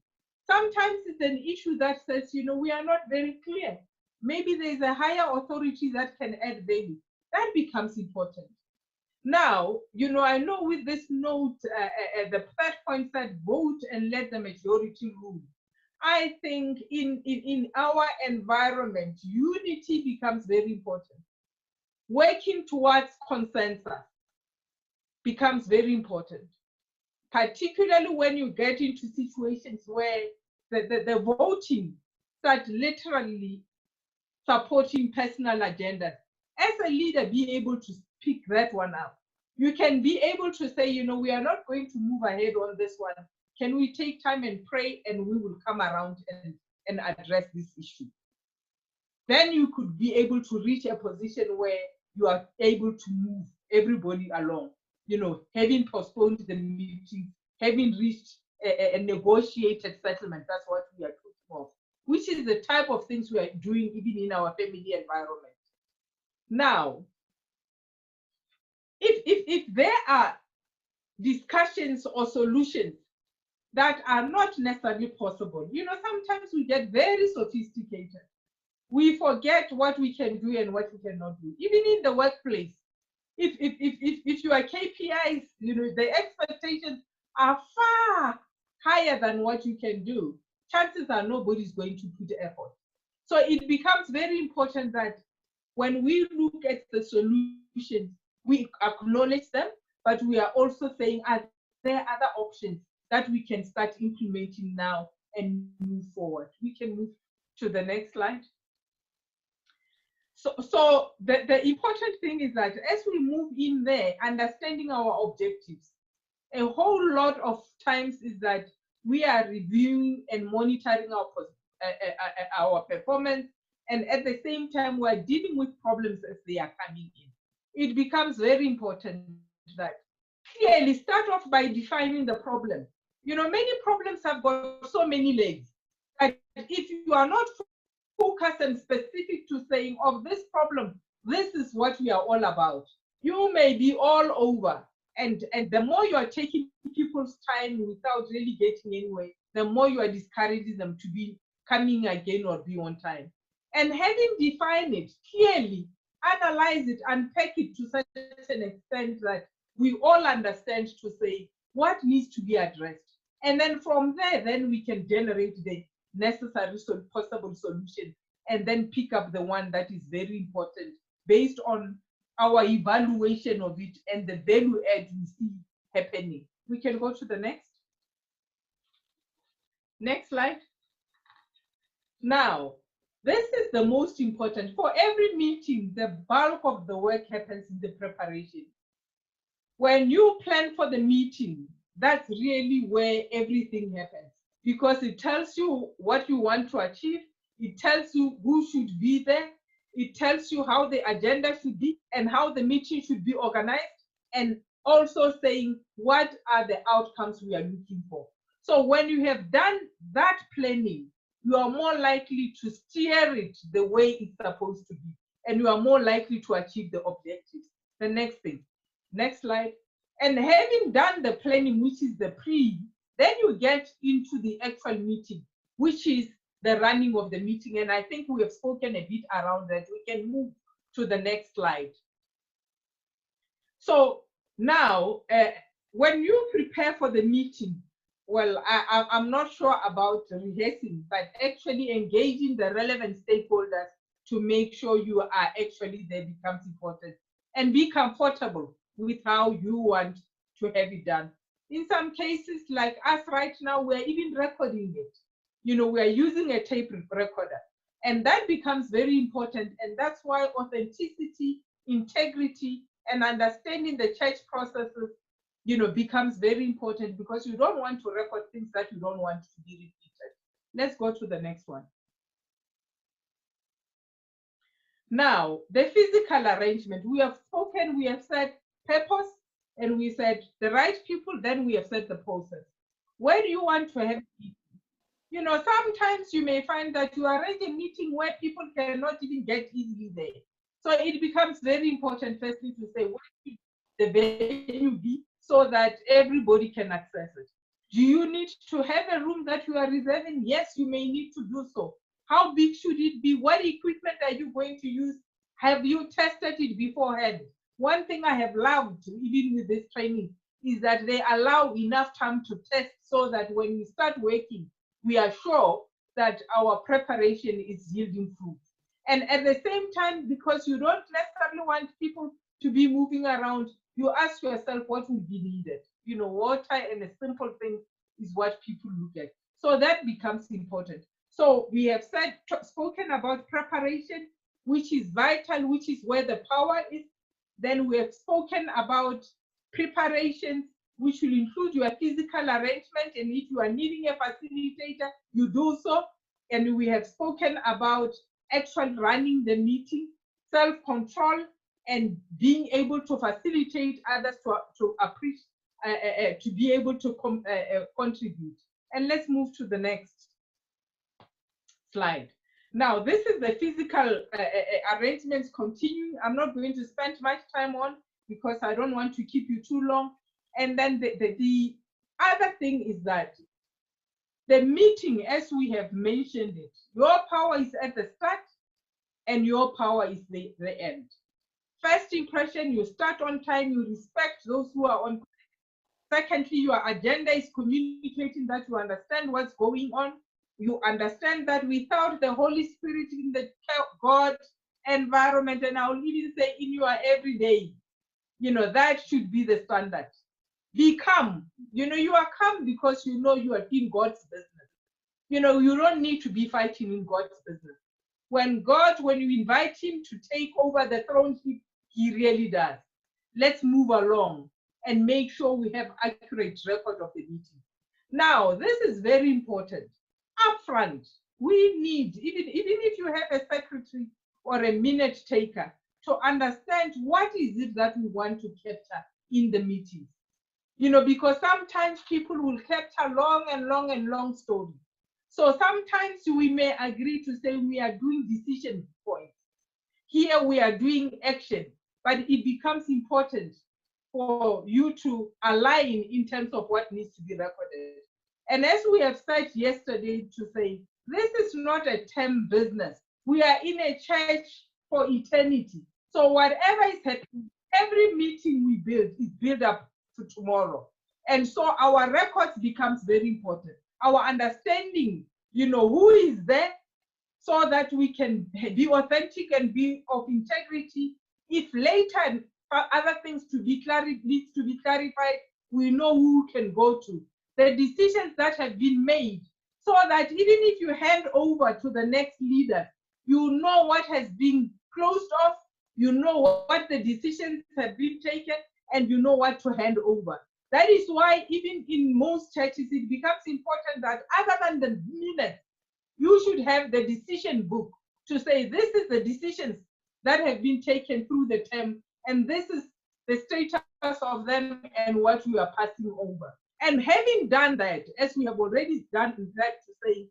Sometimes it's an issue that says, we are not very clear. Maybe there's a higher authority that can add value. That becomes important. Now, I know with this note, the third point said, vote and let the majority rule. I think in our environment, unity becomes very important. Working towards consensus becomes very important, particularly when you get into situations where the voting start literally supporting personal agendas. As a leader, be able to pick that one up. You can be able to say, we are not going to move ahead on this one. Can we take time and pray, and we will come around and address this issue? Then you could be able to reach a position where you are able to move everybody along, having postponed the meeting, having reached a negotiated settlement. That's what we are talking of, which is the type of things we are doing even in our family environment. Now, if there are discussions or solutions that are not necessarily possible, sometimes we get very sophisticated. We forget what we can do and what we cannot do. Even in the workplace, if your KPIs, the expectations are far higher than what you can do, chances are nobody's going to put effort. So it becomes very important that when we look at the solutions, we acknowledge them, but we are also saying, are there other options that we can start implementing now and move forward? We can move to the next slide. So the important thing is that as we move in there, understanding our objectives, a whole lot of times is that we are reviewing and monitoring our performance, and at the same time we are dealing with problems as they are coming in. It becomes very important that clearly start off by defining the problem. You know, many problems have got so many legs that if you are not focused and specific to saying of this problem, this is what we are all about, you may be all over, and the more you are taking people's time without really getting anywhere, the more you are discouraging them to be coming again or be on time. And having defined it clearly, analyze it, unpack it to such an extent that we all understand to say what needs to be addressed, and then from there then we can generate the necessary possible solution, and then pick up the one that is very important based on our evaluation of it and the value add we see happening. We can go to the next slide. Now, this is the most important. For every meeting, the bulk of the work happens in the preparation. When you plan for the meeting, that's really where everything happens, because it tells you what you want to achieve, it tells you who should be there, it tells you how the agenda should be and how the meeting should be organized, and also saying what are the outcomes we are looking for. So when you have done that planning, you are more likely to steer it the way it's supposed to be, and you are more likely to achieve the objectives. The next thing, next slide. And having done the planning, which is the pre, then you get into the actual meeting, which is the running of the meeting. And I think we have spoken a bit around that. We can move to the next slide. So now, when you prepare for the meeting, well, I'm not sure about rehearsing, but actually engaging the relevant stakeholders to make sure you are actually there becomes important. And be comfortable with how you want to have it done. In some cases, like us right now, we're even recording it. You know, we're using a tape recorder. And that becomes very important. And that's why authenticity, integrity, and understanding the church processes, you know, becomes very important, because you don't want to record things that you don't want to be repeated. Let's go to the next one. Now, the physical arrangement, we have spoken, we have said purpose, and we said the right people, then we have said the process. Where do you want to have it? You know, sometimes you may find that you arrange a meeting where people cannot even get easily there. So it becomes very important, firstly, to say what should the venue be so that everybody can access it. Do you need to have a room that you are reserving? Yes, you may need to do so. How big should it be? What equipment are you going to use? Have you tested it beforehand? One thing I have loved, even with this training, is that they allow enough time to test so that when we start working, we are sure that our preparation is yielding fruit. And at the same time, because you don't necessarily want people to be moving around, you ask yourself what will be needed. You know, water and a simple thing is what people look at. So that becomes important. So we have spoken about preparation, which is vital, which is where the power is. Then we have spoken about preparations, which will include your physical arrangement, and if you are needing a facilitator, you do so. And we have spoken about actual running the meeting, self-control, and being able to facilitate others to appreciate, to be able to contribute. And let's move to the next slide. Now, this is the physical arrangements continuing. I'm not going to spend much time on, because I don't want to keep you too long. And then the other thing is that the meeting, as we have mentioned it, your power is at the start and your power is the end. First impression, you start on time, you respect those who are on. Secondly, your agenda is communicating that you understand what's going on. You understand that without the Holy Spirit in the God environment, and I'll even say in your everyday, you know, that should be the standard. Be calm. You know, you are calm because you know you are in God's business. You know, you don't need to be fighting in God's business. When you invite him to take over the throne, he really does. Let's move along and make sure we have accurate record of the meeting. Now, this is very important. Upfront, we need, even if you have a secretary or a minute taker, to understand what is it that we want to capture in the meeting. Because sometimes people will capture long and long stories. So sometimes we may agree to say we are doing decision points. Here we are doing action, but it becomes important for you to align in terms of what needs to be recorded. And as we have said yesterday, to say, this is not a term business. We are in a church for eternity. So whatever is happening, every meeting we build is built up to tomorrow. And so our records becomes very important. Our understanding, who is there, so that we can be authentic and be of integrity. If later other things needs to be clarified, we know who we can go to. The decisions that have been made, so that even if you hand over to the next leader, you know what has been closed off, you know what the decisions have been taken, and you know what to hand over. That is why even in most churches, it becomes important that other than the minutes, you should have the decision book to say, this is the decisions that have been taken through the term, and this is the status of them and what we are passing over. And having done that, as we have already done that, to say,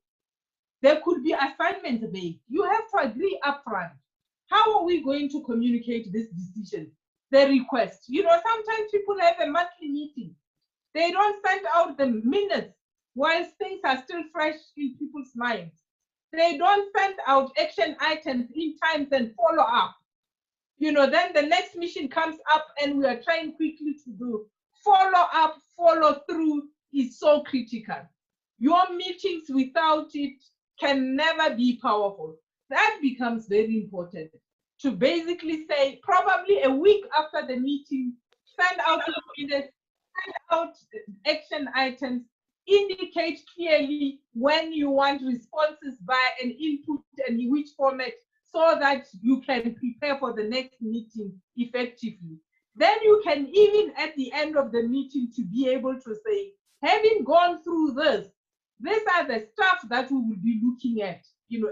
there could be assignments made. You have to agree upfront. How are we going to communicate this decision, the request? Sometimes people have a monthly meeting. They don't send out the minutes while things are still fresh in people's minds. They don't send out action items in times and follow up. Then the next mission comes up and we are trying quickly to do. Follow up, follow through is so critical. Your meetings without it can never be powerful. That becomes very important. To basically say, probably a week after the meeting, send out minutes, send out action items, indicate clearly when you want responses by an input and in which format, so that you can prepare for the next meeting effectively. Then you can even at the end of the meeting to be able to say, having gone through this, these are the stuff that we will be looking at,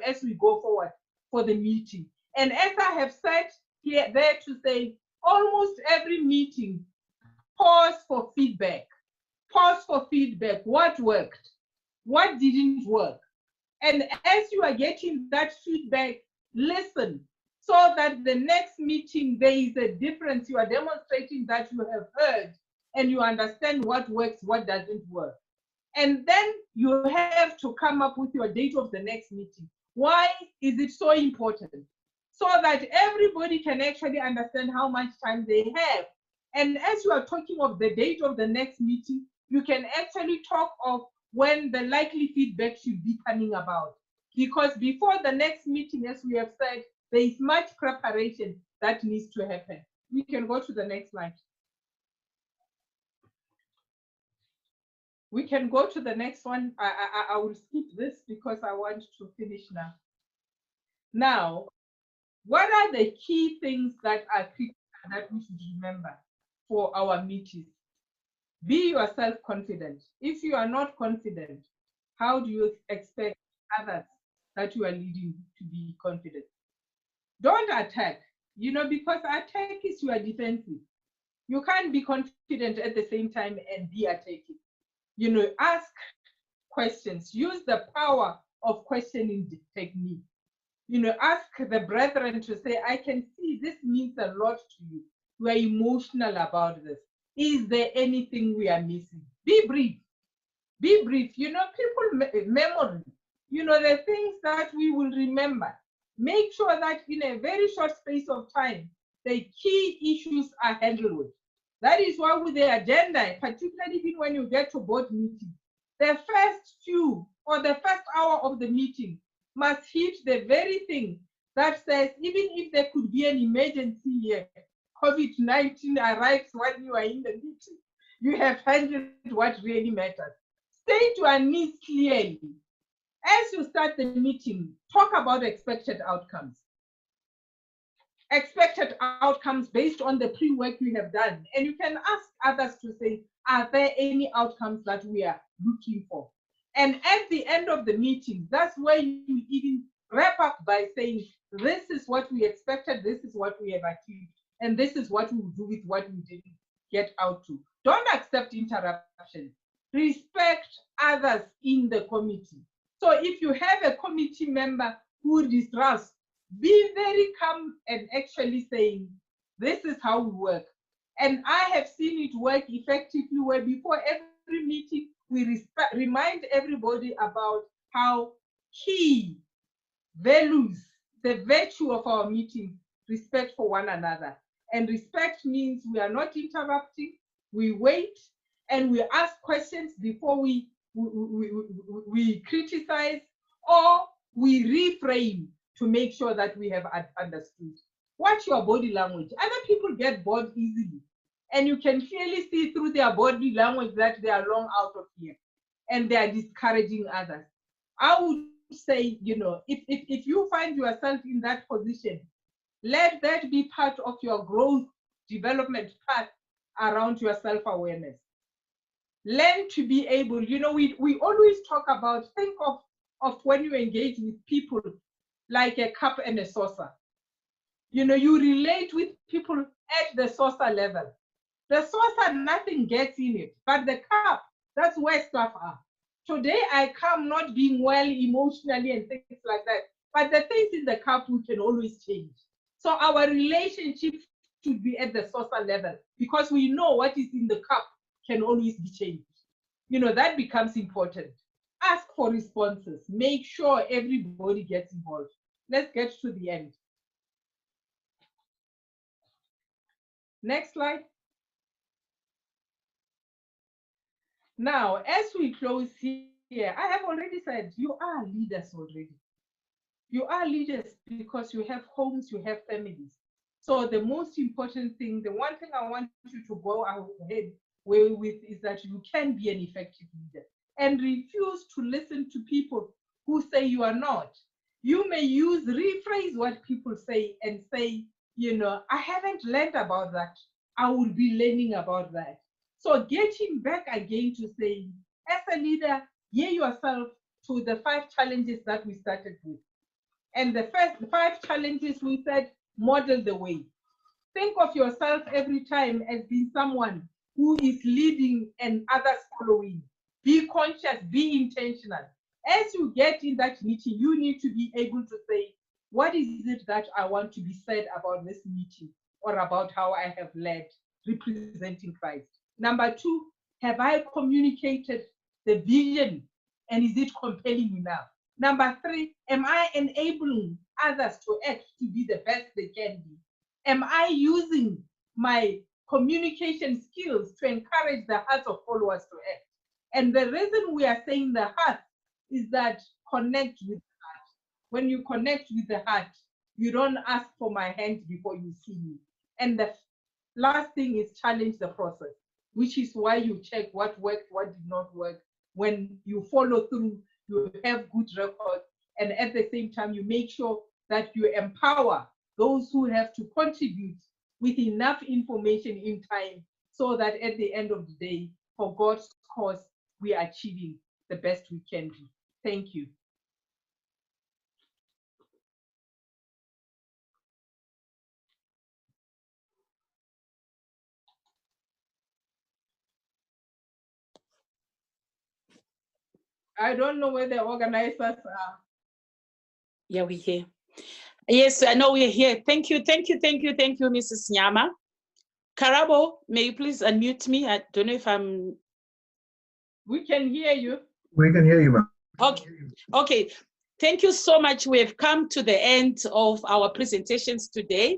as we go forward for the meeting. And as I have said here, there to say, almost every meeting, pause for feedback. Pause for feedback. What worked? What didn't work? And as you are getting that feedback, listen, so that the next meeting there is a difference. You are demonstrating that you have heard and you understand what works, what doesn't work. And then you have to come up with your date of the next meeting. Why is it so important? So that everybody can actually understand how much time they have. And as you are talking of the date of the next meeting, you can actually talk of when the likely feedback should be coming about. Because before the next meeting, as we have said, there is much preparation that needs to happen. We can go to the next slide. We can go to the next one. I will skip this because I want to finish now. Now, what are the key things that are critical that we should remember for our meetings? Be yourself confident. If you are not confident, how do you expect others that you are leading to be confident? Don't attack, because attack is you are defensive. You can't be confident at the same time and be attacking. Ask questions. Use the power of questioning technique. Ask the brethren to say, I can see this means a lot to you. We are emotional about this. Is there anything we are missing? Be brief. Be brief. People memory. The things that we will remember. Make sure that in a very short space of time, the key issues are handled. That is why with the agenda, particularly even when you get to board meetings, the first few or the first hour of the meeting must hit the very thing that says, even if there could be an emergency here, COVID-19 arrives when you are in the meeting, you have handled what really matters. State your needs clearly. As you start the meeting, talk about expected outcomes. Expected outcomes based on the pre-work you have done. And you can ask others to say, are there any outcomes that we are looking for? And at the end of the meeting, that's where you even wrap up by saying, this is what we expected, this is what we have achieved, and this is what we will do with what we didn't get out to. Don't accept interruptions. Respect others in the committee. So if you have a committee member who distrusts, be very calm and actually saying, this is how we work. And I have seen it work effectively where before every meeting, we remind everybody about how key values, the virtue of our meeting, respect for one another. And respect means we are not interrupting, we wait, and we ask questions before we criticize, or we reframe to make sure that we have understood. Watch your body language. Other people get bored easily, and you can clearly see through their body language that they are long out of here, and they are discouraging others. I would say, you know, if you find yourself in that position, let that be part of your growth development path around your self-awareness. Learn to be able, you know, we always talk about, think of when you engage with people like a cup and a saucer. You know, you relate with people at the saucer level. The saucer, nothing gets in it, but the cup, that's where stuff are. Today I come not being well emotionally and things like that, but the things in the cup we can always change. So our relationship should be at the saucer level, because we know what is in the cup can always be changed. You know, that becomes important. Ask for responses. Make sure everybody gets involved. Let's get to the end. Next slide. Now, as we close here, I have already said you are leaders already. You are leaders because you have homes, you have families. So the most important thing, the one thing I want you to go ahead with is that you can be an effective leader, and refuse to listen to people who say you are not. You may rephrase what people say and say, you know, I haven't learned about that. I will be learning about that. So getting back again to saying, as a leader, gear yourself to the 5 challenges that we started with. And the first 5 challenges we said, model the way. Think of yourself every time as being someone who is leading and others following. Be conscious, be intentional. As you get in that meeting, you need to be able to say, what is it that I want to be said about this meeting, or about how I have led representing Christ? Number 2, have I communicated the vision, and is it compelling enough? Number 3, am I enabling others to act to be the best they can be? Am I using my communication skills to encourage the hearts of followers to act? And the reason we are saying the heart is that connect with the heart. When you connect with the heart, you don't ask for my hand before you see me. And the last thing is challenge the process, which is why you check what worked, what did not work. When you follow through, you have good records, and at the same time, you make sure that you empower those who have to contribute with enough information in time, so that at the end of the day, for God's cause, we are achieving the best we can do. Thank you. I don't know where the organizers are. Yeah, we're here. Yes, I know we're here. Thank you, Mrs. Nyama. Karabo, may you please unmute me? I don't know if I'm... We can hear you. We can hear you, ma'am. Okay. Thank you so much. We have come to the end of our presentations today.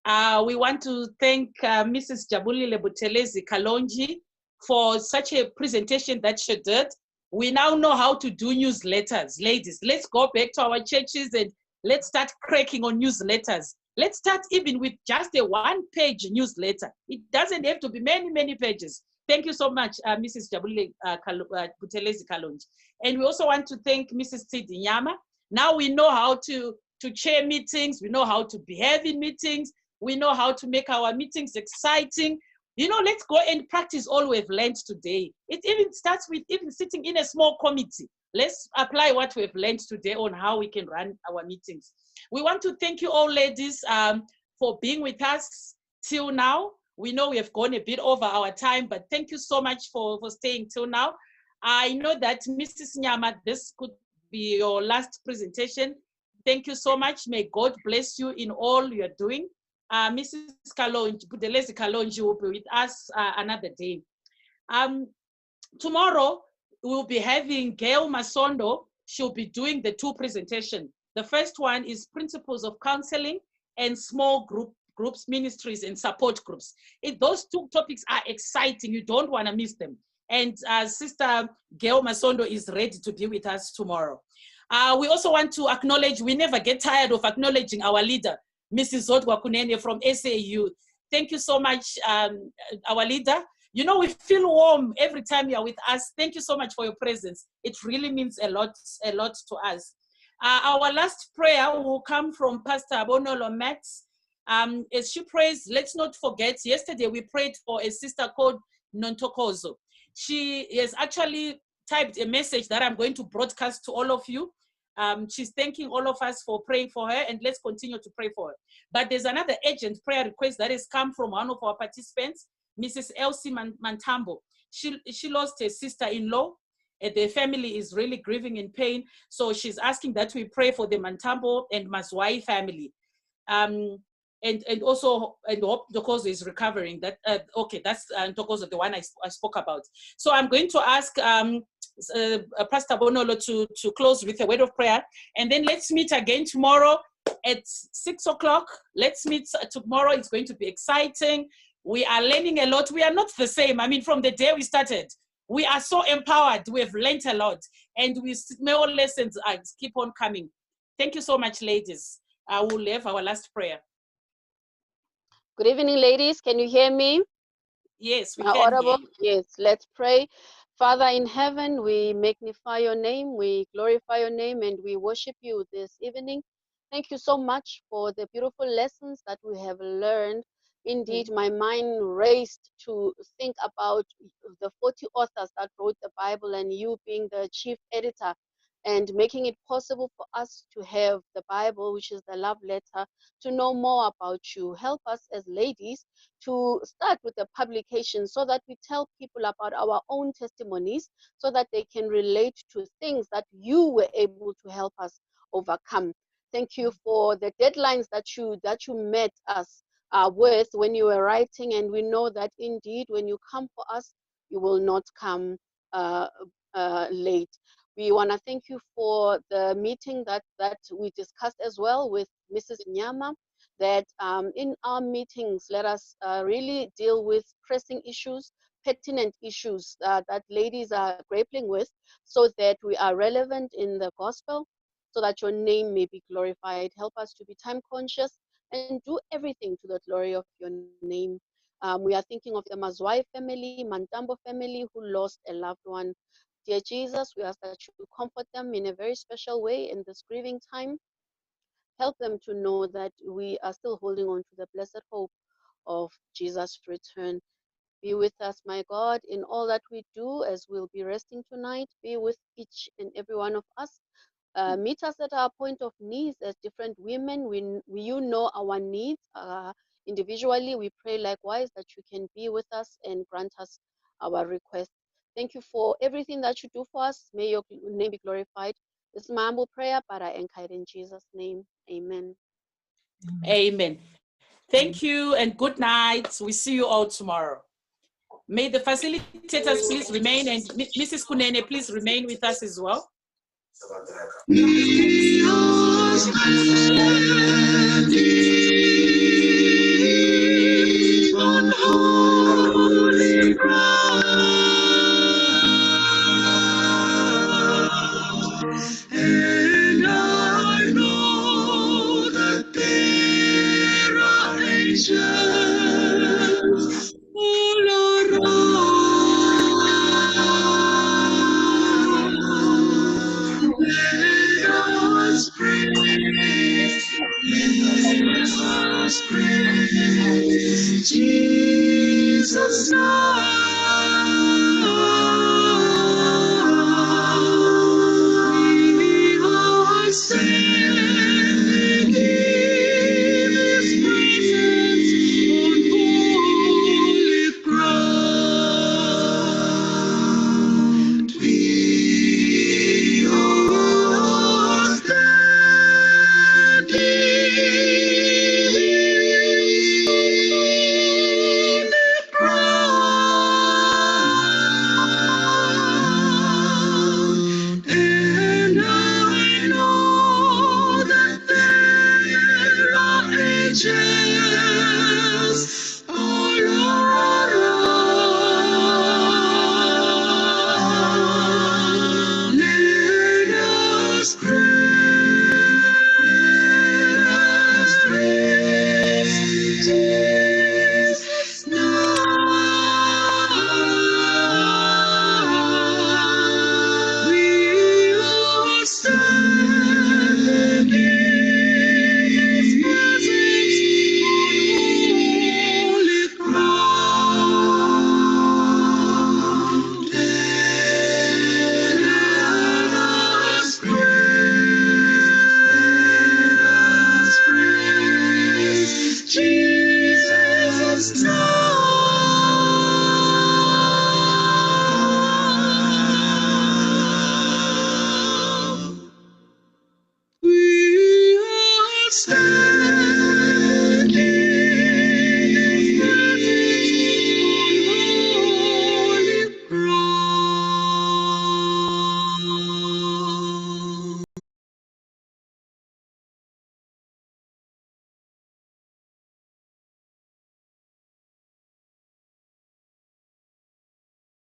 We want to thank Mrs. Jabulile Butelezi Kalonji for such a presentation that she did. We now know how to do newsletters. Ladies, let's go back to our churches and let's start cracking on newsletters. Let's start even with just a 1-page newsletter. It doesn't have to be many, many pages. Thank you so much, Mrs. Jabulile Buthelezi Kalonji. And we also want to thank Mrs. Tidi Nyama. Now we know how to chair meetings. We know how to behave in meetings. We know how to make our meetings exciting. You know, let's go and practice all we've learned today. It even starts with even sitting in a small committee. Let's apply what we've learned today on how we can run our meetings. We want to thank you all, ladies, for being with us till now. We know we have gone a bit over our time, but thank you so much for staying till now. I know that Mrs. Nyama, this could be your last presentation. Thank you so much. May God bless you in all you're doing. Mrs. Kalonji, Buthelezi Kalonji will be with us another day. Tomorrow, we'll be having Gail Masondo. She'll be doing the two presentations. The first one is Principles of Counseling and Small Groups, Ministries, and Support Groups. Those two topics are exciting. You don't want to miss them. And Sister Gail Masondo is ready to be with us tomorrow. We also want to acknowledge, we never get tired of acknowledging our leader, Mrs. Zodwa Kunene from SAU. Thank you so much, our leader. You know, we feel warm every time you're with us. Thank you so much for your presence. It really means a lot to us. Our last prayer will come from Pastor Abonolo Max. As she prays, let's not forget, yesterday we prayed for a sister called Nontokozo. She has actually typed a message that I'm going to broadcast to all of you. She's thanking all of us for praying for her, and let's continue to pray for her. But there's another urgent prayer request that has come from one of our participants, Mrs. Elsie Mantambo. She lost her sister-in-law, and the family is really grieving in pain. So she's asking that we pray for the Mantambo and Mazwai family. And also, and hope Ntokozo is recovering. Okay, that's Ntokozo, the one I spoke about. So I'm going to ask Pastor Bonolo to close with a word of prayer, and then let's meet again tomorrow at 6 o'clock. Let's meet tomorrow. It's going to be exciting. We are learning a lot. We are not the same. I mean, from the day we started, we are so empowered. We have learned a lot, and more lessons keep on coming. Thank you so much, ladies. I will have our last prayer. Good evening, ladies. Can you hear me? Yes, we Am I can audible? hear you. Yes, let's pray. Father in heaven, we magnify your name, we glorify your name, and we worship you this evening. Thank you so much for the beautiful lessons that we have learned. Indeed, my mind raced to think about the 40 authors that wrote the Bible and you being the chief editor, and making it possible for us to have the Bible, which is the love letter, to know more about you. Help us as ladies to start with the publication so that we tell people about our own testimonies so that they can relate to things that you were able to help us overcome. Thank you for the deadlines that you met us with when you were writing, and we know that indeed when you come for us, you will not come late. We want to thank you for the meeting that we discussed as well with Mrs. Nyama, that in our meetings, let us really deal with pressing issues, pertinent issues that ladies are grappling with, so that we are relevant in the gospel, so that your name may be glorified. Help us to be time conscious and do everything to the glory of your name. We are thinking of the Mazwai family, Mantambo family, who lost a loved one. Dear Jesus, we ask that you comfort them in a very special way in this grieving time. Help them to know that we are still holding on to the blessed hope of Jesus' return. Be with us, my God, in all that we do as we'll be resting tonight. Be with each and every one of us. Meet us at our point of needs as different women. You know our needs individually. We pray likewise that you can be with us and grant us our requests. Thank you for everything that you do for us. May your name be glorified. This is my humble prayer, but I anchor it in Jesus' name. Amen. Amen. Thank you and good night. We see you all tomorrow. May the facilitators please remain, and Mrs. Kunene, please remain with us as well.